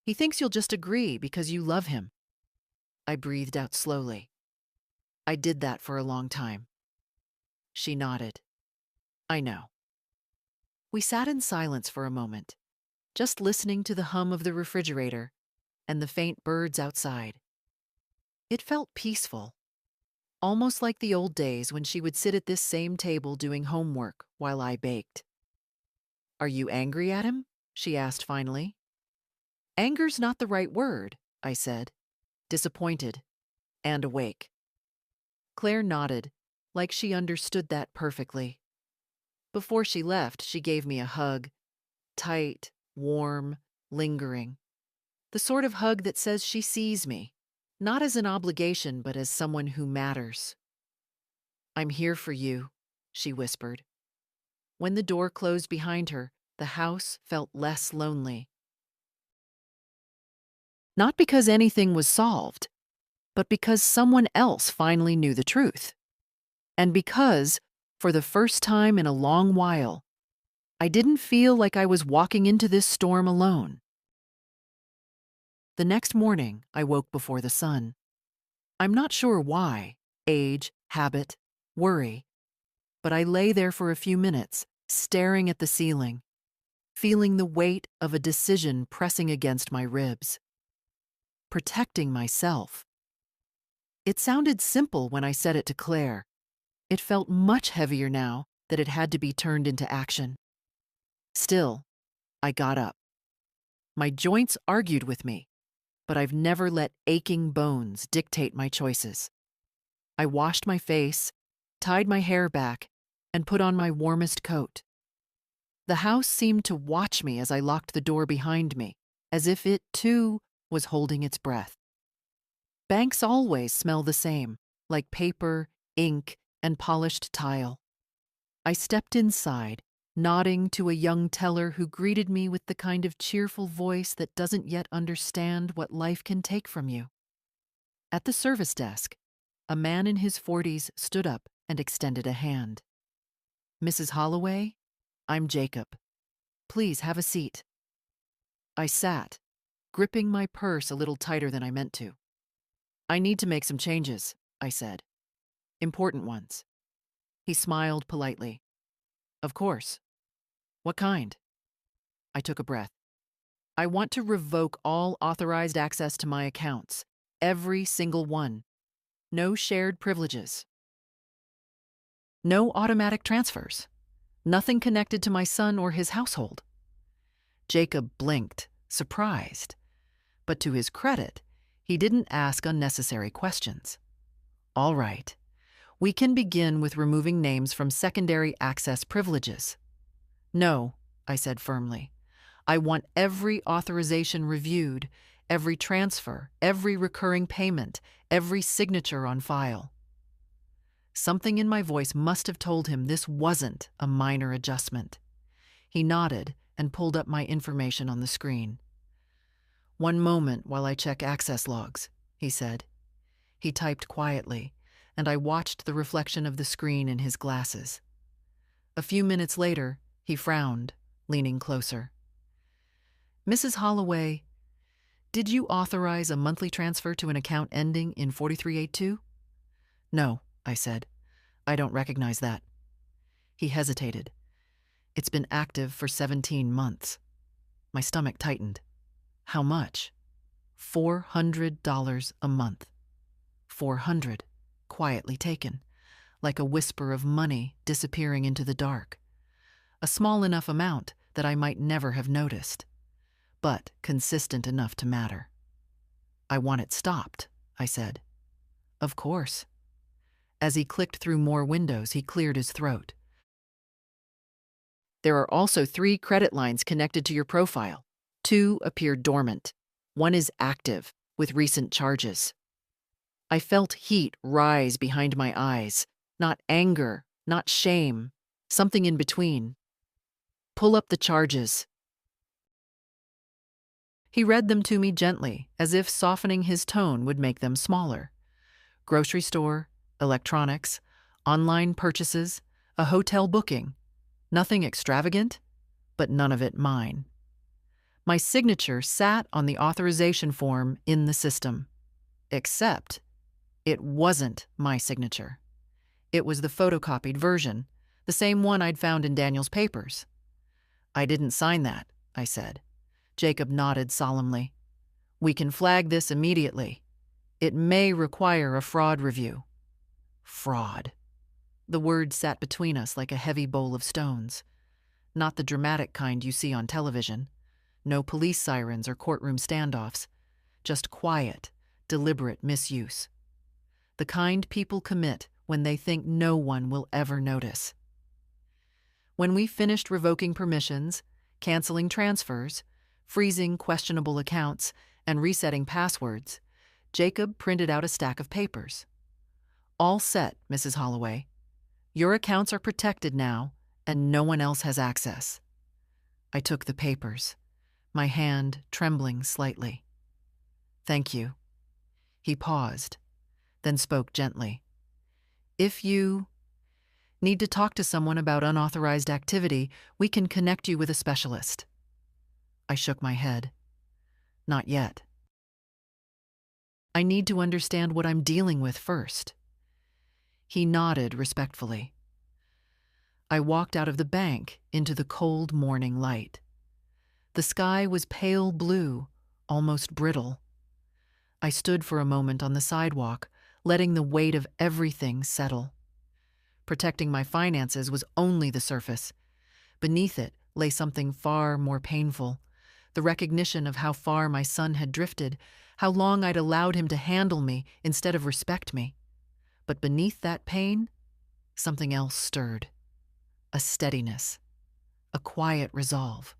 He thinks you'll just agree because you love him. I breathed out slowly. I did that for a long time. She nodded. I know. We sat in silence for a moment, just listening to the hum of the refrigerator and the faint birds outside. It felt peaceful, almost like the old days when she would sit at this same table doing homework while I baked. Are you angry at him? She asked finally. Anger's not the right word, I said, disappointed and awake. Claire nodded, like she understood that perfectly. Before she left, she gave me a hug, tight, warm, lingering. The sort of hug that says she sees me, not as an obligation, but as someone who matters. I'm here for you, she whispered. When the door closed behind her, the house felt less lonely. Not because anything was solved, but because someone else finally knew the truth. And because, for the first time in a long while, I didn't feel like I was walking into this storm alone. The next morning, I woke before the sun. I'm not sure why, age, habit, worry, but I lay there for a few minutes, staring at the ceiling, feeling the weight of a decision pressing against my ribs. Protecting myself. It sounded simple when I said it to Claire. It felt much heavier now that it had to be turned into action. Still, I got up. My joints argued with me, but I've never let aching bones dictate my choices. I washed my face, tied my hair back, and put on my warmest coat. The house seemed to watch me as I locked the door behind me, as if it, too, was holding its breath. Banks always smell the same, like paper, ink, and polished tile. I stepped inside, nodding to a young teller who greeted me with the kind of cheerful voice that doesn't yet understand what life can take from you. At the service desk, a man in his 40s stood up and extended a hand. Mrs. Holloway, I'm Jacob. Please have a seat. I sat, gripping my purse a little tighter than I meant to. I need to make some changes, I said. Important ones. He smiled politely. Of course. What kind? I took a breath. I want to revoke all authorized access to my accounts. Every single one. No shared privileges. No automatic transfers. Nothing connected to my son or his household. Jacob blinked, surprised. But to his credit, he didn't ask unnecessary questions. All right. We can begin with removing names from secondary access privileges. No, I said firmly. I want every authorization reviewed, every transfer, every recurring payment, every signature on file. Something in my voice must have told him this wasn't a minor adjustment. He nodded and pulled up my information on the screen. One moment while I check access logs, he said. He typed quietly, and I watched the reflection of the screen in his glasses. A few minutes later, he frowned, leaning closer. Mrs. Holloway, did you authorize a monthly transfer to an account ending in 4382? No, I said. I don't recognize that. He hesitated. It's been active for 17 months. My stomach tightened. How much? $400 a month. 400, quietly taken, like a whisper of money disappearing into the dark. A small enough amount that I might never have noticed, but consistent enough to matter. I want it stopped, I said. Of course. As he clicked through more windows, he cleared his throat. There are also 3 credit lines connected to your profile. 2 appear dormant. 1 is active, with recent charges. I felt heat rise behind my eyes. Not anger, not shame, something in between. Pull up the charges. He read them to me gently, as if softening his tone would make them smaller. Grocery store, electronics, online purchases, a hotel booking. Nothing extravagant, but none of it mine. My signature sat on the authorization form in the system. Except it wasn't my signature. It was the photocopied version, the same one I'd found in Daniel's papers. I didn't sign that, I said. Jacob nodded solemnly. We can flag this immediately. It may require a fraud review. Fraud. The word sat between us like a heavy bowl of stones. Not the dramatic kind you see on television. No police sirens or courtroom standoffs. Just quiet, deliberate misuse. The kind people commit when they think no one will ever notice. When we finished revoking permissions, canceling transfers, freezing questionable accounts, and resetting passwords, Jacob printed out a stack of papers. All set, Mrs. Holloway. Your accounts are protected now, and no one else has access. I took the papers, my hand trembling slightly. Thank you. He paused, then spoke gently. If you need to talk to someone about unauthorized activity, we can connect you with a specialist. I shook my head. Not yet. I need to understand what I'm dealing with first. He nodded respectfully. I walked out of the bank into the cold morning light. The sky was pale blue, almost brittle. I stood for a moment on the sidewalk, letting the weight of everything settle. Protecting my finances was only the surface. Beneath it lay something far more painful, the recognition of how far my son had drifted, how long I'd allowed him to handle me instead of respect me. But beneath that pain, something else stirred. A steadiness, a quiet resolve.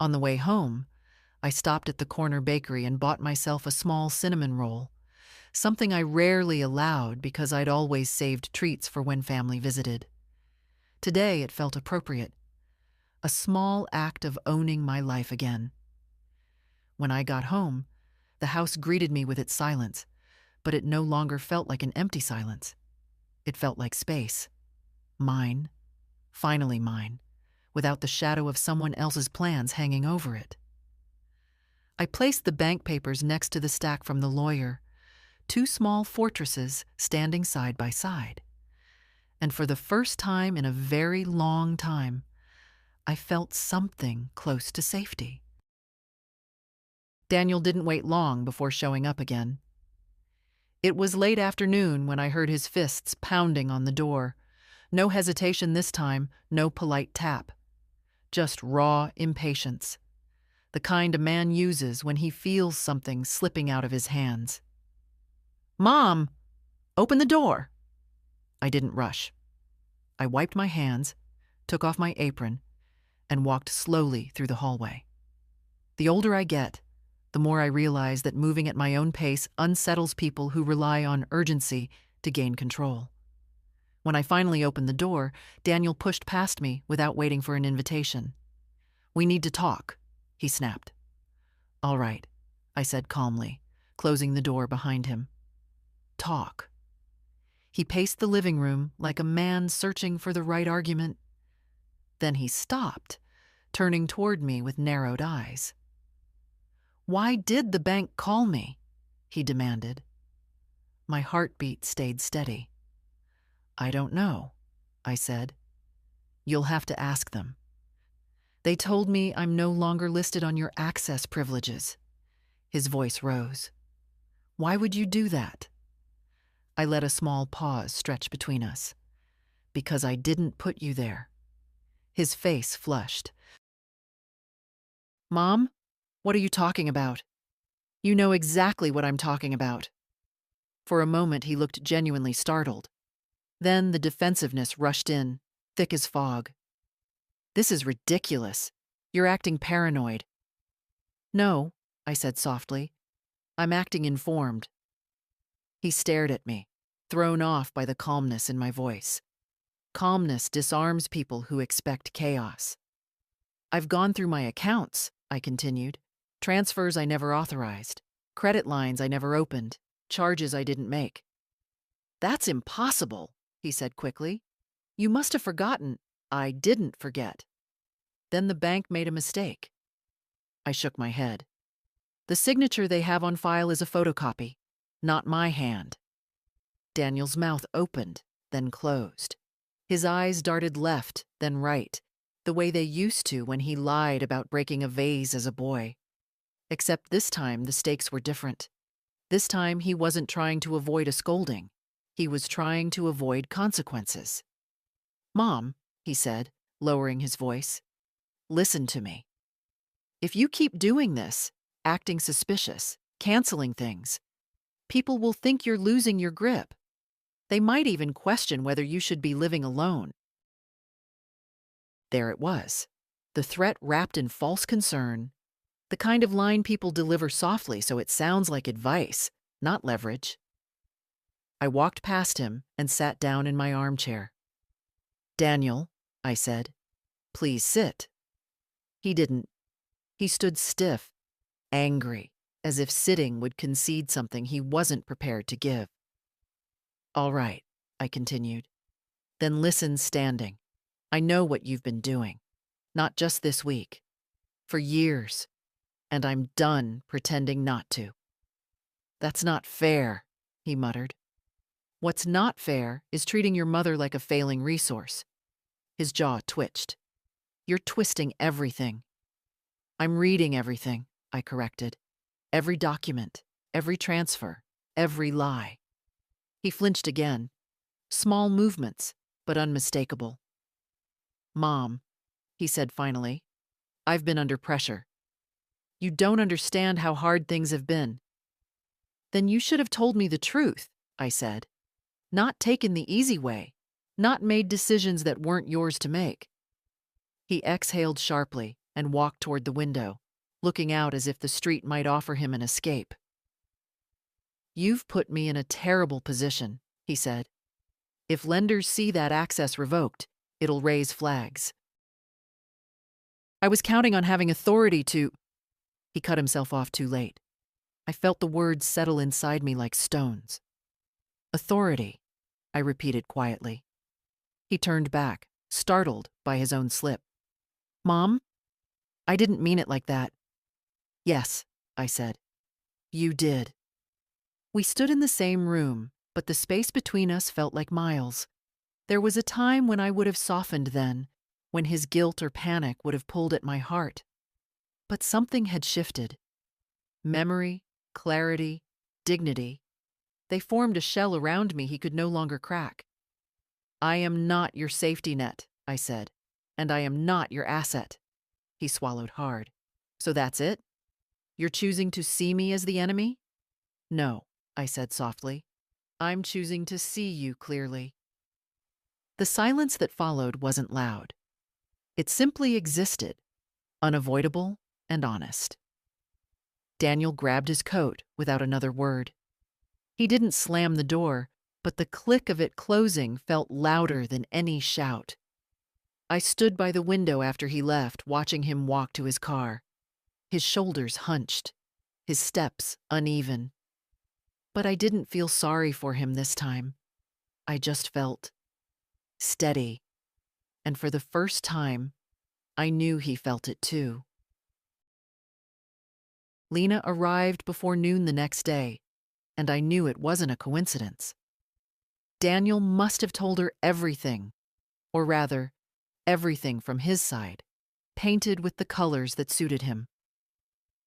On the way home, I stopped at the corner bakery and bought myself a small cinnamon roll, something I rarely allowed because I'd always saved treats for when family visited. Today it felt appropriate, a small act of owning my life again. When I got home, the house greeted me with its silence, but it no longer felt like an empty silence. It felt like space. Mine, finally mine, without the shadow of someone else's plans hanging over it. I placed the bank papers next to the stack from the lawyer, two small fortresses standing side by side. And for the first time in a very long time, I felt something close to safety. Daniel didn't wait long before showing up again. It was late afternoon when I heard his fists pounding on the door. No hesitation this time, no polite tap. Just raw impatience. The kind a man uses when he feels something slipping out of his hands. Mom! Open the door! I didn't rush. I wiped my hands, took off my apron, and walked slowly through the hallway. The older I get, the more I realize that moving at my own pace unsettles people who rely on urgency to gain control. When I finally opened the door, Daniel pushed past me without waiting for an invitation. We need to talk, he snapped. All right, I said calmly, closing the door behind him. Talk. He paced the living room like a man searching for the right argument. Then he stopped, turning toward me with narrowed eyes. Why did the bank call me? He demanded. My heartbeat stayed steady. I don't know, I said. You'll have to ask them. They told me I'm no longer listed on your access privileges. His voice rose. Why would you do that? I let a small pause stretch between us. Because I didn't put you there. His face flushed. Mom, what are you talking about? You know exactly what I'm talking about. For a moment he looked genuinely startled. Then the defensiveness rushed in, thick as fog. This is ridiculous. You're acting paranoid. No, I said softly. I'm acting informed. He stared at me, thrown off by the calmness in my voice. Calmness disarms people who expect chaos. I've gone through my accounts, I continued. Transfers I never authorized, credit lines I never opened, charges I didn't make. That's impossible, he said quickly. You must have forgotten. I didn't forget. Then the bank made a mistake. I shook my head. The signature they have on file is a photocopy, not my hand. Daniel's mouth opened, then closed. His eyes darted left, then right, the way they used to when he lied about breaking a vase as a boy. Except this time the stakes were different. This time he wasn't trying to avoid a scolding. He was trying to avoid consequences. Mom, he said, lowering his voice, listen to me. If you keep doing this, acting suspicious, canceling things, people will think you're losing your grip. They might even question whether you should be living alone. There it was, the threat wrapped in false concern, the kind of line people deliver softly so it sounds like advice, not leverage. I walked past him and sat down in my armchair. Daniel, I said, please sit. He didn't. He stood stiff, angry, as if sitting would concede something he wasn't prepared to give. All right, I continued. Then listen standing. I know what you've been doing, not just this week, for years, and I'm done pretending not to. That's not fair, he muttered. What's not fair is treating your mother like a failing resource. His jaw twitched. You're twisting everything. I'm reading everything, I corrected. Every document, every transfer, every lie. He flinched again. Small movements, but unmistakable. Mom, he said finally, I've been under pressure. You don't understand how hard things have been. Then you should have told me the truth, I said. Not taken the easy way, not made decisions that weren't yours to make. He exhaled sharply and walked toward the window, looking out as if the street might offer him an escape. You've put me in a terrible position, he said. If lenders see that access revoked, it'll raise flags. I was counting on having authority to... He cut himself off too late. I felt the words settle inside me like stones. Authority, I repeated quietly. He turned back, startled by his own slip. Mom, I didn't mean it like that. Yes, I said. You did. We stood in the same room, but the space between us felt like miles. There was a time when I would have softened then, when his guilt or panic would have pulled at my heart. But something had shifted. Memory, clarity, dignity. They formed a shell around me he could no longer crack. I am not your safety net, I said, and I am not your asset. He swallowed hard. So that's it? You're choosing to see me as the enemy? No, I said softly. I'm choosing to see you clearly. The silence that followed wasn't loud. It simply existed, unavoidable and honest. Daniel grabbed his coat without another word. He didn't slam the door, but the click of it closing felt louder than any shout. I stood by the window after he left, watching him walk to his car. His shoulders hunched, his steps uneven. But I didn't feel sorry for him this time. I just felt steady. And for the first time, I knew he felt it too. Lena arrived before noon the next day, and I knew it wasn't a coincidence. Daniel must have told her everything, or rather, everything from his side, painted with the colors that suited him.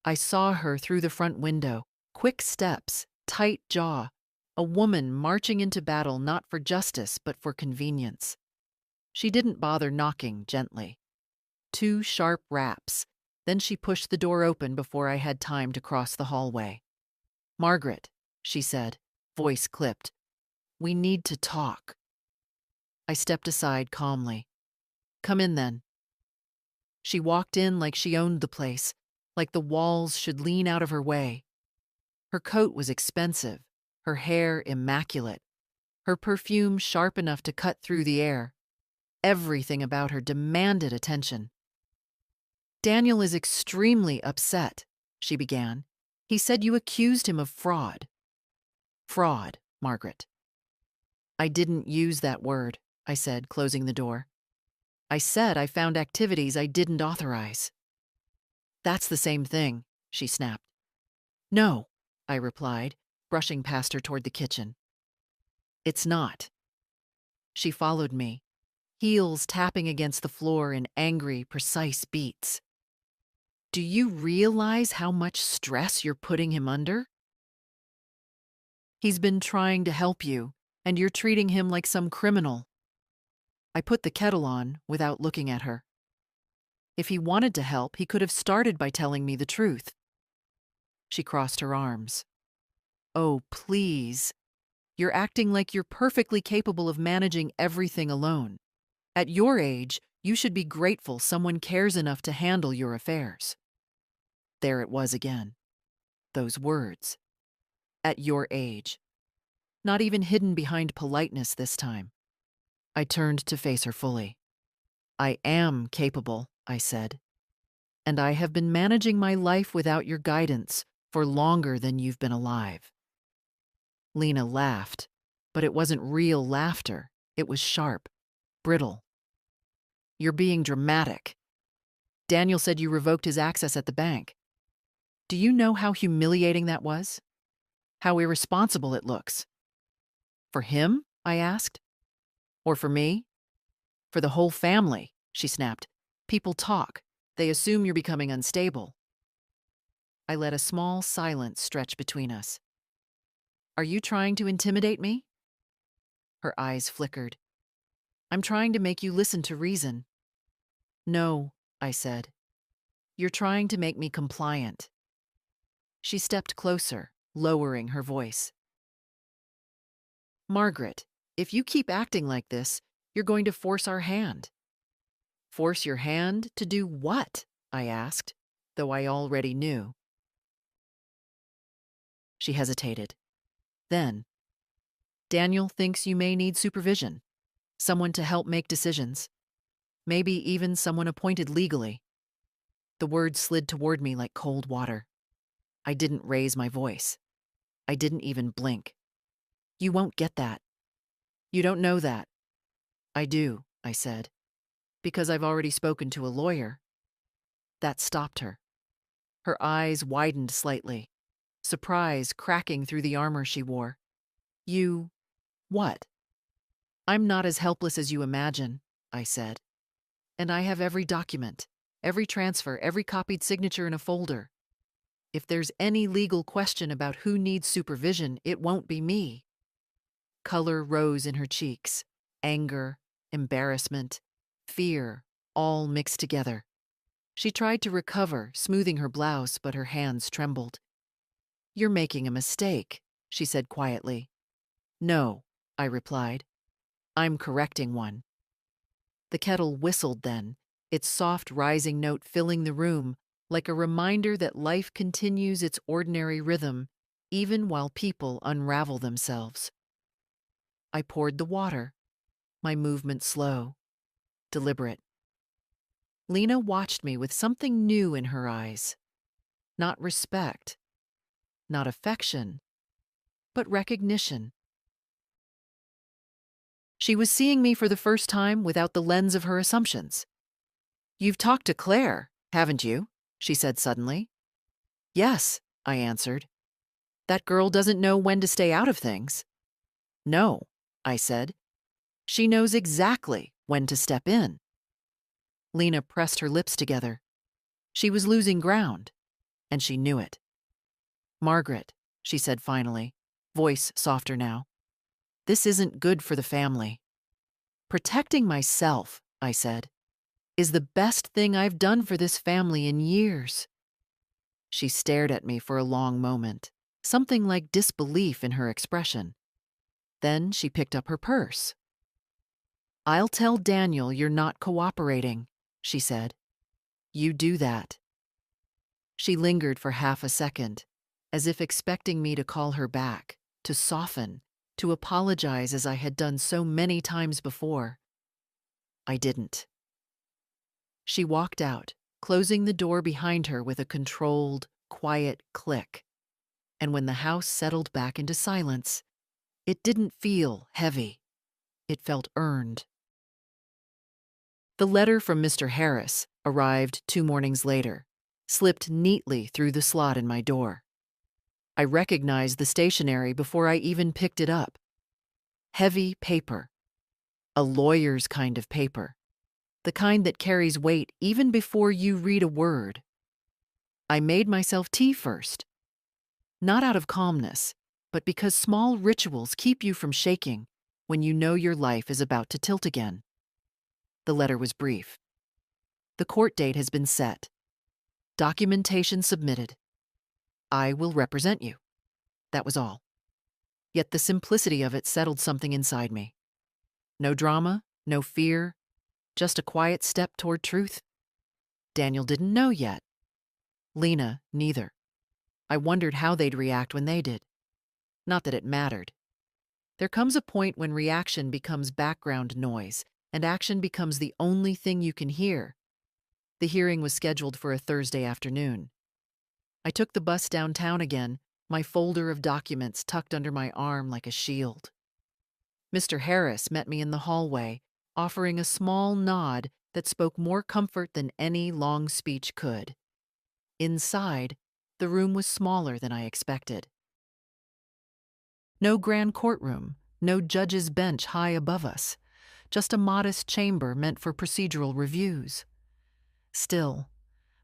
I saw her through the front window, quick steps, tight jaw, a woman marching into battle not for justice but for convenience. She didn't bother knocking gently. 2 sharp raps, then she pushed the door open before I had time to cross the hallway. Margaret, she said, voice clipped, we need to talk. I stepped aside calmly. Come in then. She walked in like she owned the place, like the walls should lean out of her way. Her coat was expensive, her hair immaculate, her perfume sharp enough to cut through the air. Everything about her demanded attention. Daniel is extremely upset, she began. He said you accused him of fraud. Fraud, Margaret. I didn't use that word, I said, closing the door. I said I found activities I didn't authorize. That's the same thing, she snapped. No, I replied, brushing past her toward the kitchen. It's not. She followed me, heels tapping against the floor in angry, precise beats. Do you realize how much stress you're putting him under? He's been trying to help you, and you're treating him like some criminal. I put the kettle on without looking at her. If he wanted to help, he could have started by telling me the truth. She crossed her arms. Oh, please. You're acting like you're perfectly capable of managing everything alone. At your age, you should be grateful someone cares enough to handle your affairs. There it was again. Those words. At your age. Not even hidden behind politeness this time. I turned to face her fully. I am capable, I said. And I have been managing my life without your guidance for longer than you've been alive. Lena laughed, but it wasn't real laughter. It was sharp, brittle. You're being dramatic. Daniel said you revoked his access at the bank. Do you know how humiliating that was? How irresponsible it looks? For him? I asked. Or for me? For the whole family, she snapped. People talk. They assume you're becoming unstable. I let a small silence stretch between us. Are you trying to intimidate me? Her eyes flickered. I'm trying to make you listen to reason. No, I said. You're trying to make me compliant. She stepped closer, lowering her voice. Margaret, if you keep acting like this, you're going to force our hand. Force your hand to do what? I asked, though I already knew. She hesitated. Then, Daniel thinks you may need supervision, someone to help make decisions, maybe even someone appointed legally. The words slid toward me like cold water. I didn't raise my voice. I didn't even blink. You won't get that. You don't know that. I do, I said, because I've already spoken to a lawyer. That stopped her. Her eyes widened slightly, surprise cracking through the armor she wore. You... what? I'm not as helpless as you imagine, I said. And I have every document, every transfer, every copied signature in a folder. If there's any legal question about who needs supervision, it won't be me. Color rose in her cheeks, anger, embarrassment, fear, all mixed together. She tried to recover, smoothing her blouse, but her hands trembled. You're making a mistake, she said quietly. No, I replied. I'm correcting one. The kettle whistled then, its soft rising note filling the room, like a reminder that life continues its ordinary rhythm, even while people unravel themselves. I poured the water, my movement slow, deliberate. Lena watched me with something new in her eyes. Not respect, not affection, but recognition. She was seeing me for the first time without the lens of her assumptions. You've talked to Claire, haven't you? She said suddenly. Yes, I answered. That girl doesn't know when to stay out of things. No, I said. She knows exactly when to step in. Lena pressed her lips together. She was losing ground, and she knew it. Margaret, she said finally, voice softer now. This isn't good for the family. Protecting myself, I said, is the best thing I've done for this family in years. She stared at me for a long moment, something like disbelief in her expression. Then she picked up her purse. I'll tell Daniel you're not cooperating, she said. You do that. She lingered for half a second, as if expecting me to call her back, to soften, to apologize as I had done so many times before. I didn't. She walked out, closing the door behind her with a controlled, quiet click. And when the house settled back into silence, it didn't feel heavy. It felt earned. The letter from Mr. Harris arrived 2 mornings later, slipped neatly through the slot in my door. I recognized the stationery before I even picked it up. Heavy paper. A lawyer's kind of paper. The kind that carries weight even before you read a word. I made myself tea first. Not out of calmness, but because small rituals keep you from shaking when you know your life is about to tilt again. The letter was brief. The court date has been set. Documentation submitted. I will represent you. That was all. Yet the simplicity of it settled something inside me. No drama, no fear, just a quiet step toward truth. Daniel didn't know yet. Lena, neither. I wondered how they'd react when they did. Not that it mattered. There comes a point when reaction becomes background noise and action becomes the only thing you can hear. The hearing was scheduled for a Thursday afternoon. I took the bus downtown again, my folder of documents tucked under my arm like a shield. Mr. Harris met me in the hallway, offering a small nod that spoke more comfort than any long speech could. Inside, the room was smaller than I expected. No grand courtroom, no judge's bench high above us, just a modest chamber meant for procedural reviews. Still,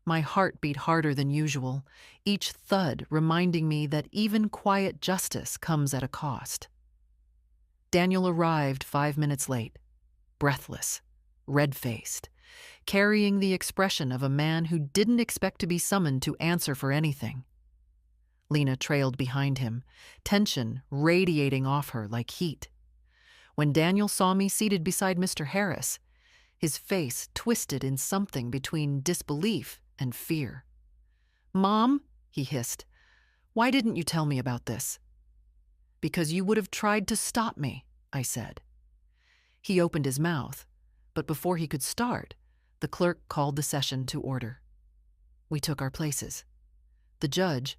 my heart beat harder than usual, each thud reminding me that even quiet justice comes at a cost. Daniel arrived 5 minutes late, breathless, red-faced, carrying the expression of a man who didn't expect to be summoned to answer for anything. Lena trailed behind him, tension radiating off her like heat. When Daniel saw me seated beside Mr. Harris, his face twisted in something between disbelief and fear. "Mom," he hissed, "why didn't you tell me about this?" "Because you would have tried to stop me," I said. He opened his mouth, but before he could start, the clerk called the session to order. We took our places. The judge,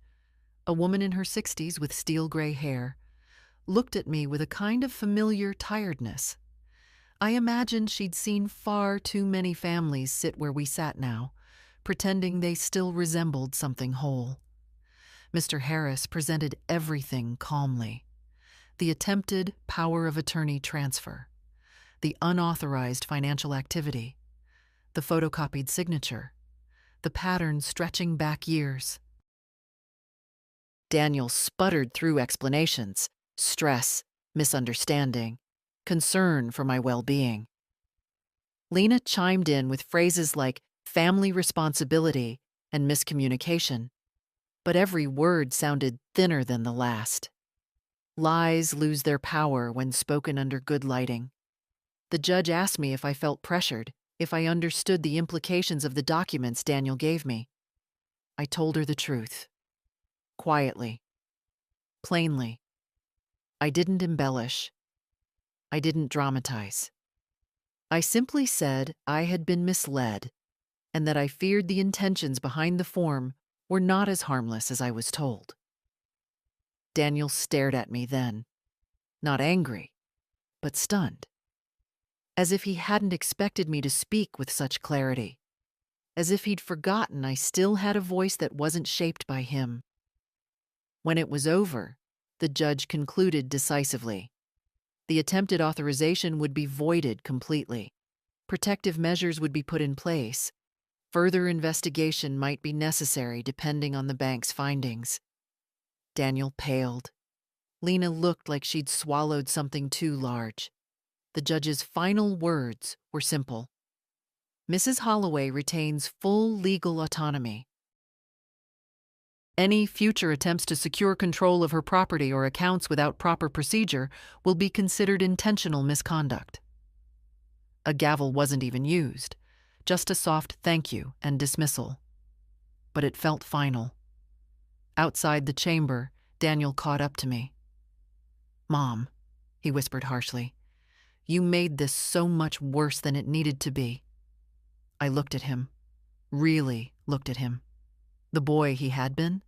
a woman in her 60s with steel-gray hair, looked at me with a kind of familiar tiredness. I imagined she'd seen far too many families sit where we sat now, pretending they still resembled something whole. Mr. Harris presented everything calmly. The attempted power of attorney transfer, the unauthorized financial activity, the photocopied signature, the pattern stretching back years. Daniel sputtered through explanations, stress, misunderstanding, concern for my well-being. Lena chimed in with phrases like family responsibility and miscommunication, but every word sounded thinner than the last. Lies lose their power when spoken under good lighting. The judge asked me if I felt pressured, if I understood the implications of the documents Daniel gave me. I told her the truth. Quietly. Plainly. I didn't embellish. I didn't dramatize. I simply said I had been misled and that I feared the intentions behind the form were not as harmless as I was told. Daniel stared at me then, not angry, but stunned, as if he hadn't expected me to speak with such clarity, as if he'd forgotten I still had a voice that wasn't shaped by him. When it was over, the judge concluded decisively. The attempted authorization would be voided completely. Protective measures would be put in place. Further investigation might be necessary depending on the bank's findings. Daniel paled. Lena looked like she'd swallowed something too large. The judge's final words were simple. Mrs. Holloway retains full legal autonomy. Any future attempts to secure control of her property or accounts without proper procedure will be considered intentional misconduct. A gavel wasn't even used, just a soft thank you and dismissal. But it felt final. Outside the chamber, Daniel caught up to me. "Mom," he whispered harshly, "you made this so much worse than it needed to be." I looked at him, really looked at him. The boy he had been,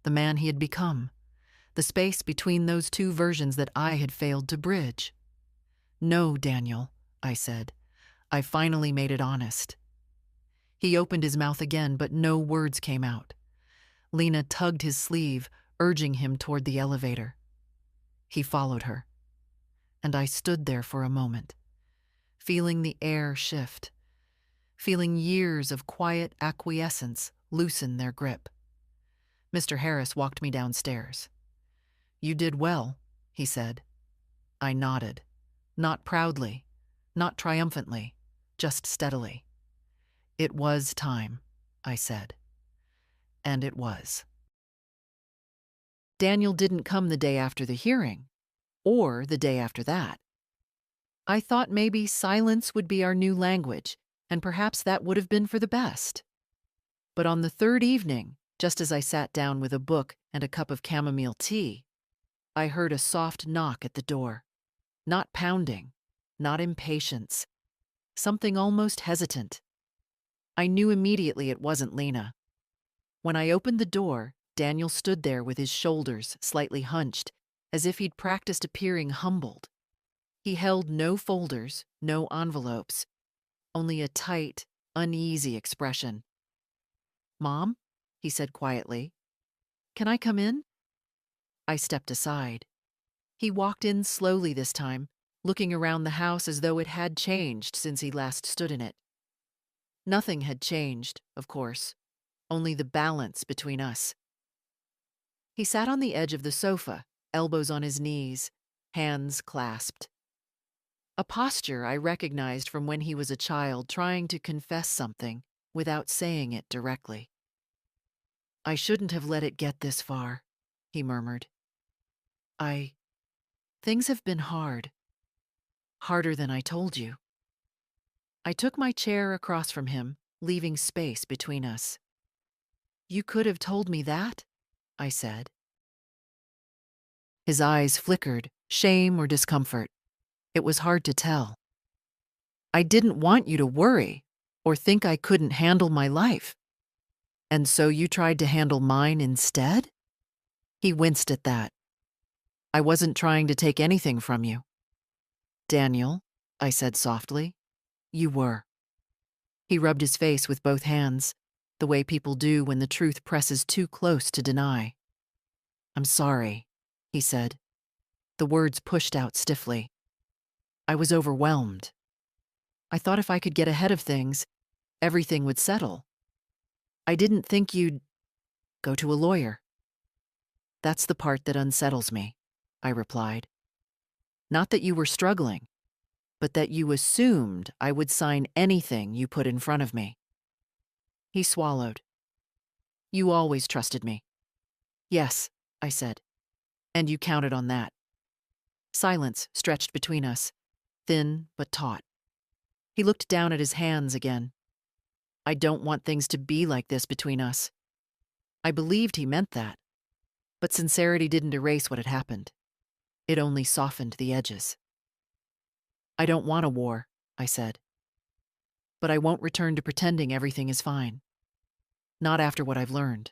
the man he had become, the space between those two versions that I had failed to bridge. "No, Daniel," I said. "I finally made it honest." He opened his mouth again, but no words came out. Lena tugged his sleeve, urging him toward the elevator. He followed her, and I stood there for a moment, feeling the air shift, feeling years of quiet acquiescence loosen their grip. Mr. Harris walked me downstairs. "You did well," he said. I nodded, not proudly, not triumphantly, just steadily. "It was time," I said. And it was. Daniel didn't come the day after the hearing, or the day after that. I thought maybe silence would be our new language, and perhaps that would have been for the best. But on the third evening, just as I sat down with a book and a cup of chamomile tea, I heard a soft knock at the door. Not pounding, not impatience, something almost hesitant. I knew immediately it wasn't Lena. When I opened the door, Daniel stood there with his shoulders slightly hunched, as if he'd practiced appearing humbled. He held no folders, no envelopes, only a tight, uneasy expression. "Mom," he said quietly, "can I come in?" I stepped aside. He walked in slowly this time, looking around the house as though it had changed since he last stood in it. Nothing had changed, of course, only the balance between us. He sat on the edge of the sofa, elbows on his knees, hands clasped. A posture I recognized from when he was a child trying to confess something without saying it directly. "I shouldn't have let it get this far," he murmured. Things have been hard. Harder than I told you." I took my chair across from him, leaving space between us. "You could have told me that," I said. His eyes flickered, shame or discomfort. It was hard to tell. "I didn't want you to worry or think I couldn't handle my life. And so you tried to handle mine instead?" He winced at that. "I wasn't trying to take anything from you." "Daniel," I said softly, "you were." He rubbed his face with both hands, the way people do when the truth presses too close to deny. "I'm sorry," he said. The words pushed out stiffly. "I was overwhelmed. I thought if I could get ahead of things, everything would settle. I didn't think you'd go to a lawyer." "That's the part that unsettles me," I replied. "Not that you were struggling, but that you assumed I would sign anything you put in front of me." He swallowed. "You always trusted me." "Yes," I said, "and you counted on that." Silence stretched between us, thin but taut. He looked down at his hands again. "I don't want things to be like this between us." I believed he meant that, but sincerity didn't erase what had happened. It only softened the edges. "I don't want a war," I said. "But I won't return to pretending everything is fine. Not after what I've learned."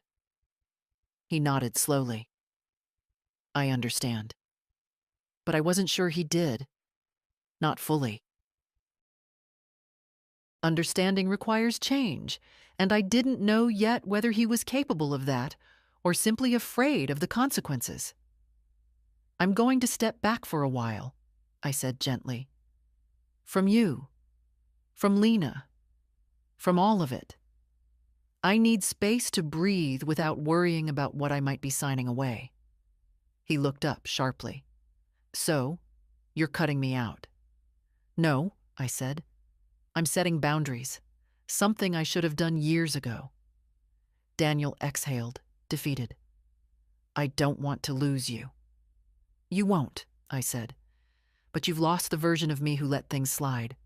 He nodded slowly. "I understand." But I wasn't sure he did. Not fully. Understanding requires change, and I didn't know yet whether he was capable of that or simply afraid of the consequences. "I'm going to step back for a while," I said gently. "From you, from Lena, from all of it. I need space to breathe without worrying about what I might be signing away." He looked up sharply. "So, you're cutting me out." "No," I said. "I'm setting boundaries, something I should have done years ago." Daniel exhaled, defeated. "I don't want to lose you." "You won't," I said. "But you've lost the version of me who let things slide."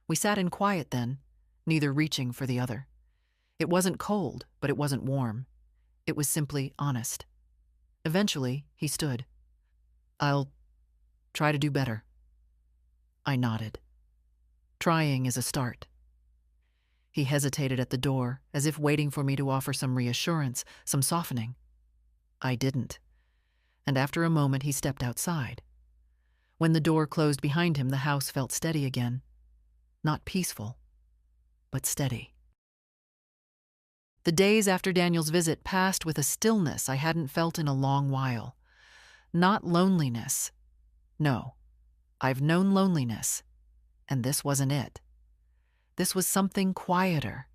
We sat in quiet then, neither reaching for the other. It wasn't cold, but it wasn't warm. It was simply honest. Eventually, he stood. "I'll try to do better." I nodded. Trying is a start. He hesitated at the door, as if waiting for me to offer some reassurance, some softening. I didn't, and after a moment he stepped outside. When the door closed behind him, the house felt steady again. Not peaceful, but steady. The days after Daniel's visit passed with a stillness I hadn't felt in a long while. Not loneliness. No, I've known loneliness, and this wasn't it. This was something quieter,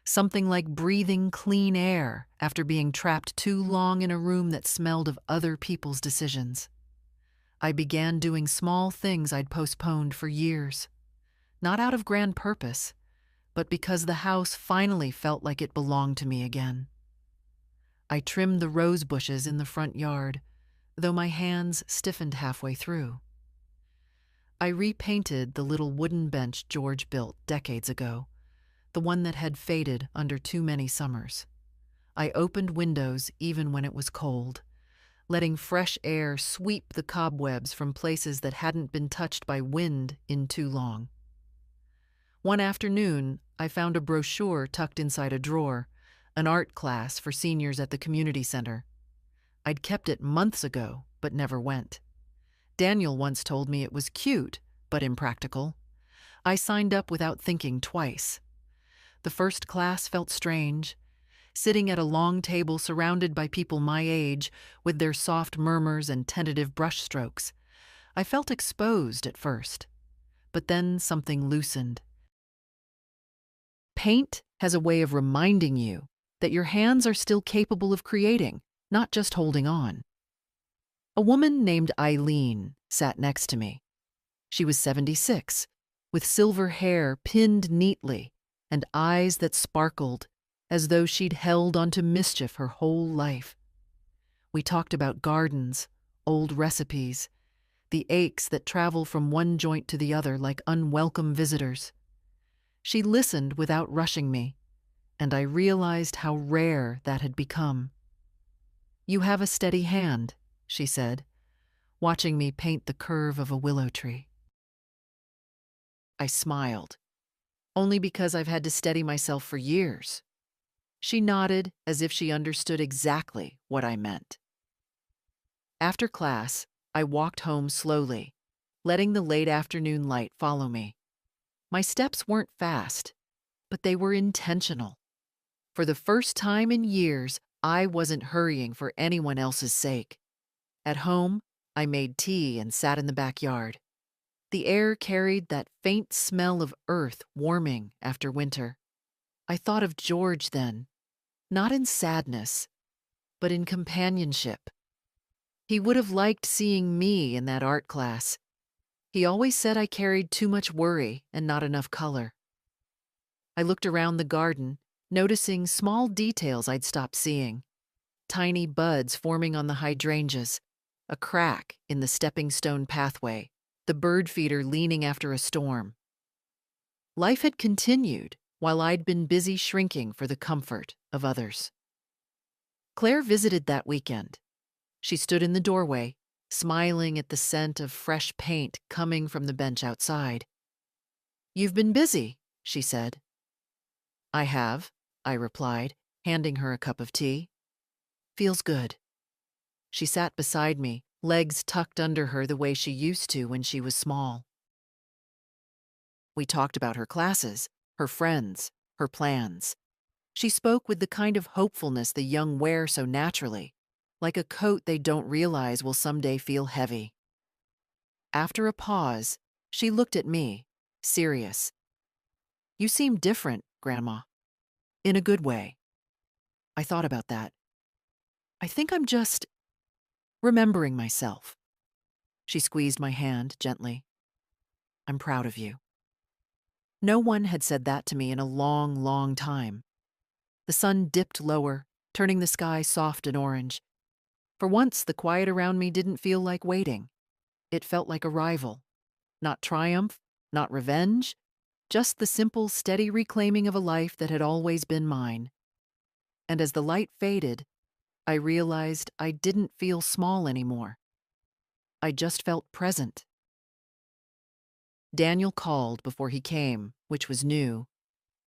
something like breathing clean air after being trapped too long in a room that smelled of other people's decisions. I began doing small things I'd postponed for years, not out of grand purpose, but because the house finally felt like it belonged to me again. I trimmed the rose bushes in the front yard, though my hands stiffened halfway through. I repainted the little wooden bench George built decades ago, the one that had faded under too many summers. I opened windows even when it was cold, letting fresh air sweep the cobwebs from places that hadn't been touched by wind in too long. One afternoon, I found a brochure tucked inside a drawer, an art class for seniors at the community center. I'd kept it months ago, but never went. Daniel once told me it was cute, but impractical. I signed up without thinking twice. The first class felt strange. Sitting at a long table surrounded by people my age, with their soft murmurs and tentative brushstrokes. I felt exposed at first, but then something loosened. Paint has a way of reminding you that your hands are still capable of creating, not just holding on. A woman named Eileen sat next to me. She was 76, with silver hair pinned neatly and eyes that sparkled as though she'd held onto mischief her whole life. We talked about gardens, old recipes, the aches that travel from one joint to the other like unwelcome visitors. She listened without rushing me, and I realized how rare that had become. "You have a steady hand," she said, watching me paint the curve of a willow tree. I smiled, only because I've had to steady myself for years. She nodded as if she understood exactly what I meant. After class, I walked home slowly, letting the late afternoon light follow me. My steps weren't fast, but they were intentional. For the first time in years, I wasn't hurrying for anyone else's sake. At home, I made tea and sat in the backyard. The air carried that faint smell of earth warming after winter. I thought of George then, not in sadness, but in companionship. He would have liked seeing me in that art class. He always said I carried too much worry and not enough color. I looked around the garden, noticing small details I'd stopped seeing. Tiny buds forming on the hydrangeas, a crack in the stepping stone pathway, the bird feeder leaning after a storm. Life had continued while I'd been busy shrinking for the comfort of others. Claire visited that weekend. She stood in the doorway, smiling at the scent of fresh paint coming from the bench outside. "You've been busy," she said. "I have," I replied, handing her a cup of tea. "Feels good." She sat beside me, legs tucked under her the way she used to when she was small. We talked about her classes, her friends, her plans. She spoke with the kind of hopefulness the young wear so naturally, like a coat they don't realize will someday feel heavy. After a pause, she looked at me, serious. "You seem different, Grandma. In a good way." I thought about that. "I think I'm just remembering myself." She squeezed my hand gently. "I'm proud of you." No one had said that to me in a long, long time. The sun dipped lower, turning the sky soft and orange. For once, the quiet around me didn't feel like waiting. It felt like arrival. Not triumph, not revenge, just the simple, steady reclaiming of a life that had always been mine. And as the light faded, I realized I didn't feel small anymore. I just felt present. Daniel called before he came, which was new.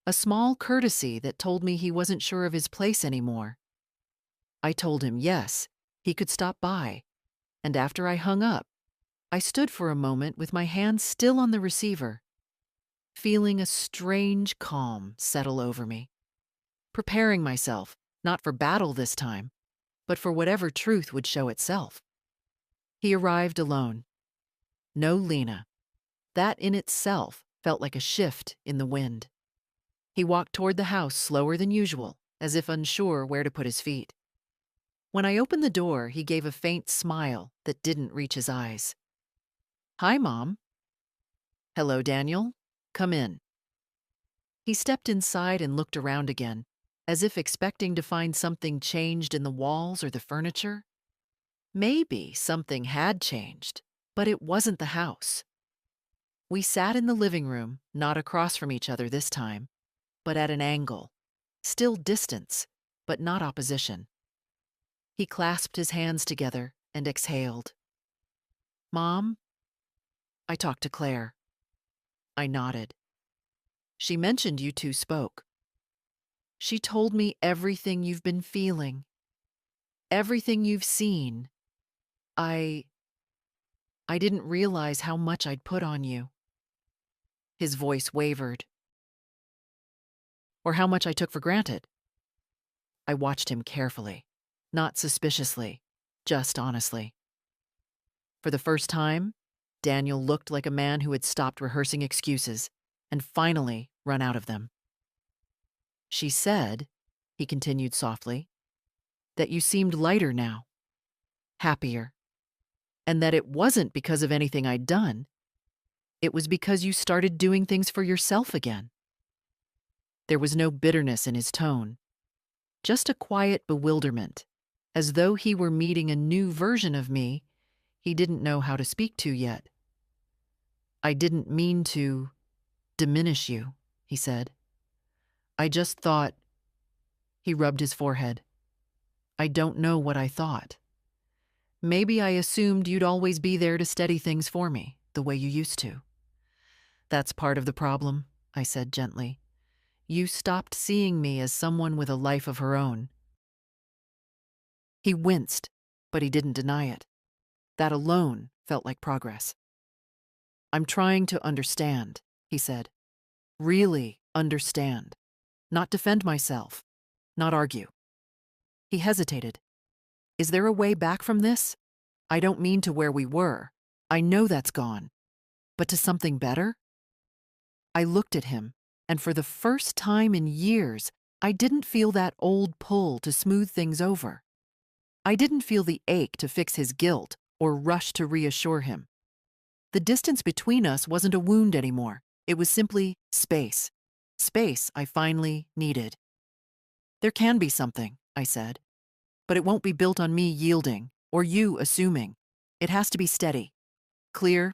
a small courtesy that told me he wasn't sure of his place anymore. I told him yes, he could stop by, and after I hung up, I stood for a moment with my hand still on the receiver, feeling a strange calm settle over me, preparing myself not for battle this time, but for whatever truth would show itself. He arrived alone. No Lena. That in itself felt like a shift in the wind. He walked toward the house slower than usual, as if unsure where to put his feet. When I opened the door, he gave a faint smile that didn't reach his eyes. "Hi, Mom." "Hello, Daniel. Come in." He stepped inside and looked around again, as if expecting to find something changed in the walls or the furniture. Maybe something had changed, but it wasn't the house. We sat in the living room, not across from each other this time, but at an angle. Still distance, but not opposition. He clasped his hands together and exhaled. "Mom?" "I talked to Claire." I nodded. "She mentioned you two spoke. She told me everything you've been feeling, everything you've seen. I didn't realize how much I'd put on you." His voice wavered. "Or how much I took for granted." I watched him carefully, not suspiciously, just honestly. For the first time, Daniel looked like a man who had stopped rehearsing excuses and finally run out of them. "She said," he continued softly, "that you seemed lighter now, happier, and that it wasn't because of anything I'd done. It was because you started doing things for yourself again." There was no bitterness in his tone, just a quiet bewilderment, as though he were meeting a new version of me he didn't know how to speak to yet. "I didn't mean to diminish you," he said. "I just thought—" He rubbed his forehead. "I don't know what I thought. Maybe I assumed you'd always be there to steady things for me, the way you used to." "That's part of the problem," I said gently. "You stopped seeing me as someone with a life of her own." He winced, but he didn't deny it. That alone felt like progress. "I'm trying to understand," he said. "Really understand. Not defend myself. Not argue." He hesitated. "Is there a way back from this? I don't mean to where we were. I know that's gone. But to something better?" I looked at him, and for the first time in years, I didn't feel that old pull to smooth things over. I didn't feel the ache to fix his guilt or rush to reassure him. The distance between us wasn't a wound anymore. It was simply space. Space I finally needed. "There can be something," I said, "but it won't be built on me yielding or you assuming. It has to be steady, clear,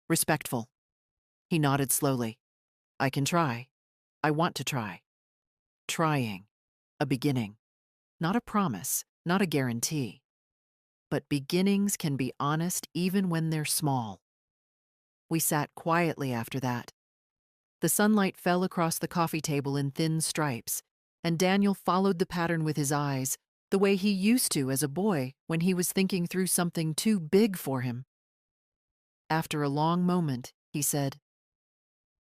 respectful." He nodded slowly. "I can try. I want to try." Trying. A beginning. Not a promise, not a guarantee. But beginnings can be honest even when they're small. We sat quietly after that. The sunlight fell across the coffee table in thin stripes, and Daniel followed the pattern with his eyes, the way he used to as a boy when he was thinking through something too big for him. After a long moment, he said,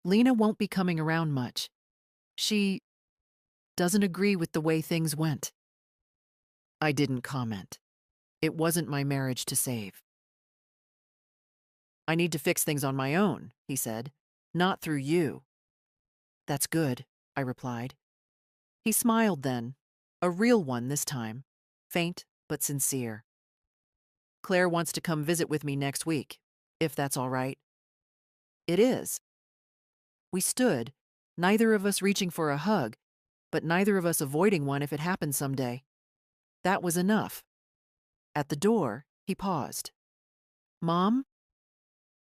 "Lena won't be coming around much. She doesn't agree with the way things went." I didn't comment. It wasn't my marriage to save. "I need to fix things on my own," he said, "not through you." "That's good," I replied. He smiled then, a real one this time, faint but sincere. "Claire wants to come visit with me next week, if that's all right." "It is." We stood, neither of us reaching for a hug, but neither of us avoiding one if it happened someday. That was enough. At the door, he paused. "Mom?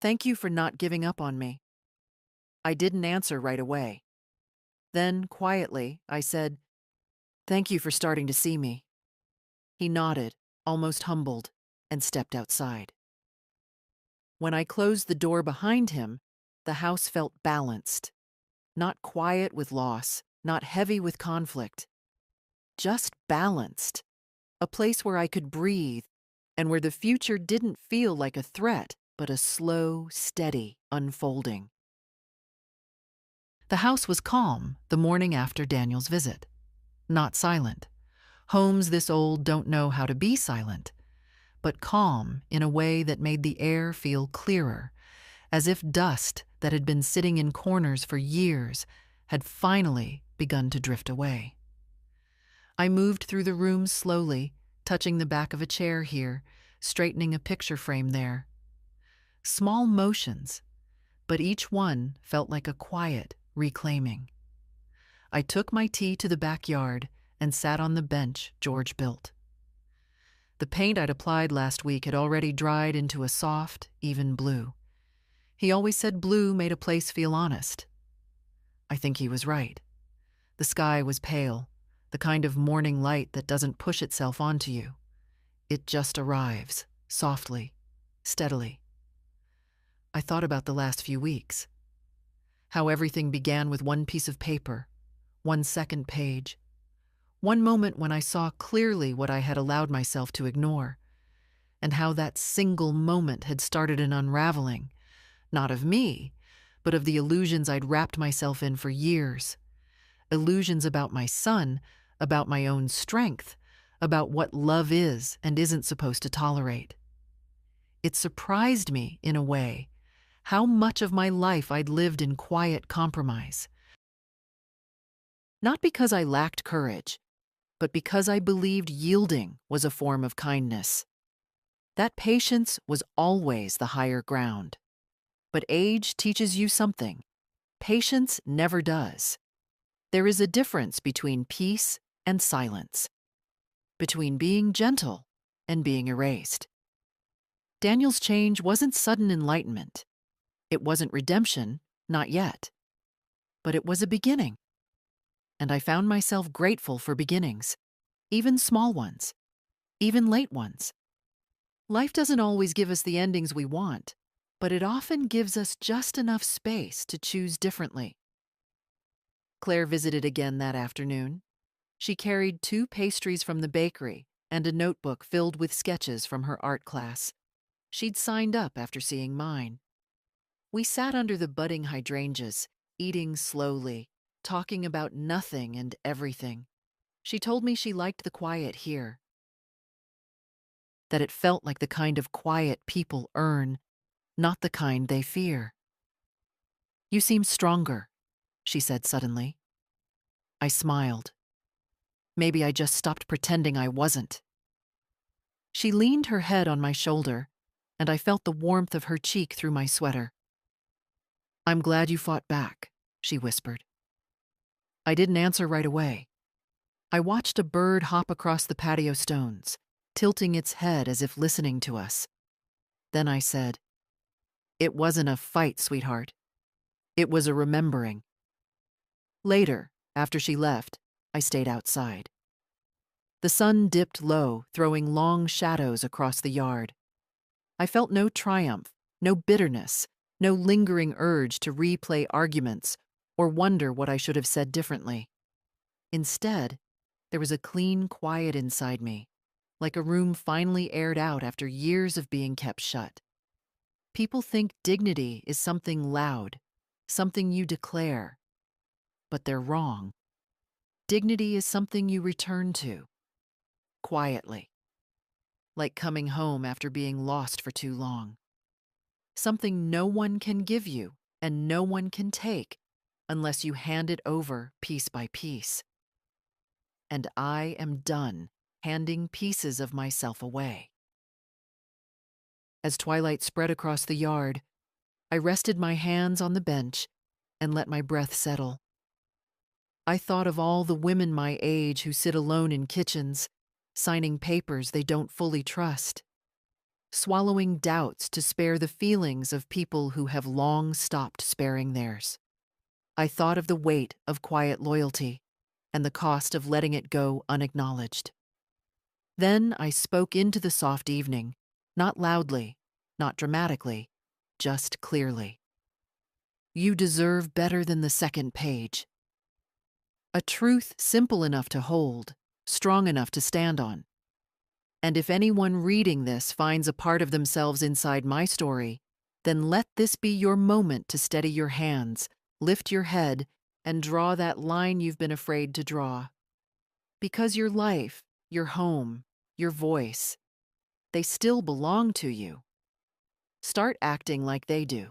Thank you for not giving up on me." I didn't answer right away. Then, quietly, I said, "Thank you for starting to see me." He nodded, almost humbled, and stepped outside. When I closed the door behind him, the house felt balanced. not quiet with loss, not heavy with conflict, just balanced, a place where I could breathe and where the future didn't feel like a threat, but a slow, steady unfolding. The house was calm the morning after Daniel's visit, not silent. Homes this old don't know how to be silent, but calm in a way that made the air feel clearer, as if dust that had been sitting in corners for years had finally begun to drift away. I moved through the room slowly, touching the back of a chair here, straightening a picture frame there. Small motions, but each one felt like a quiet reclaiming. I took my tea to the backyard and sat on the bench George built. The paint I'd applied last week had already dried into a soft, even blue. He always said blue made a place feel honest. I think he was right. The sky was pale, the kind of morning light that doesn't push itself onto you. It just arrives, softly, steadily. I thought about the last few weeks. How everything began with one piece of paper, one second page, one moment when I saw clearly what I had allowed myself to ignore, and how that single moment had started an unraveling, not of me, but of the illusions I'd wrapped myself in for years. Illusions about my son, about my own strength, about what love is and isn't supposed to tolerate. It surprised me, in a way, how much of my life I'd lived in quiet compromise. Not because I lacked courage, but because I believed yielding was a form of kindness. That patience was always the higher ground. But age teaches you something. Patience never does. There is a difference between peace and silence, between being gentle and being erased. Daniel's change wasn't sudden enlightenment. It wasn't redemption, not yet. But it was a beginning. And I found myself grateful for beginnings, even small ones, even late ones. Life doesn't always give us the endings we want, but it often gives us just enough space to choose differently. Claire visited again that afternoon. She carried 2 pastries from the bakery and a notebook filled with sketches from her art class. She'd signed up after seeing mine. We sat under the budding hydrangeas, eating slowly, talking about nothing and everything. She told me she liked the quiet here, that it felt like the kind of quiet people earn, not the kind they fear. "You seem stronger," she said suddenly. I smiled. Maybe I just stopped pretending I wasn't. She leaned her head on my shoulder, and I felt the warmth of her cheek through my sweater. "I'm glad you fought back," she whispered. I didn't answer right away. I watched a bird hop across the patio stones, tilting its head as if listening to us. Then I said, "It wasn't a fight, sweetheart. It was a remembering." Later, after she left, I stayed outside. The sun dipped low, throwing long shadows across the yard. I felt no triumph, no bitterness, no lingering urge to replay arguments or wonder what I should have said differently. Instead, there was a clean quiet inside me, like a room finally aired out after years of being kept shut. People think dignity is something loud, something you declare. But they're wrong. Dignity is something you return to, quietly, like coming home after being lost for too long. Something no one can give you and no one can take unless you hand it over piece by piece. And I am done handing pieces of myself away. As twilight spread across the yard, I rested my hands on the bench and let my breath settle. I thought of all the women my age who sit alone in kitchens, signing papers they don't fully trust, swallowing doubts to spare the feelings of people who have long stopped sparing theirs. I thought of the weight of quiet loyalty and the cost of letting it go unacknowledged. Then I spoke into the soft evening, not loudly, not dramatically, just clearly. You deserve better than the second page. A truth simple enough to hold, strong enough to stand on. And if anyone reading this finds a part of themselves inside my story, then let this be your moment to steady your hands, lift your head, and draw that line you've been afraid to draw. Because your life, your home, your voice, they still belong to you. Start acting like they do.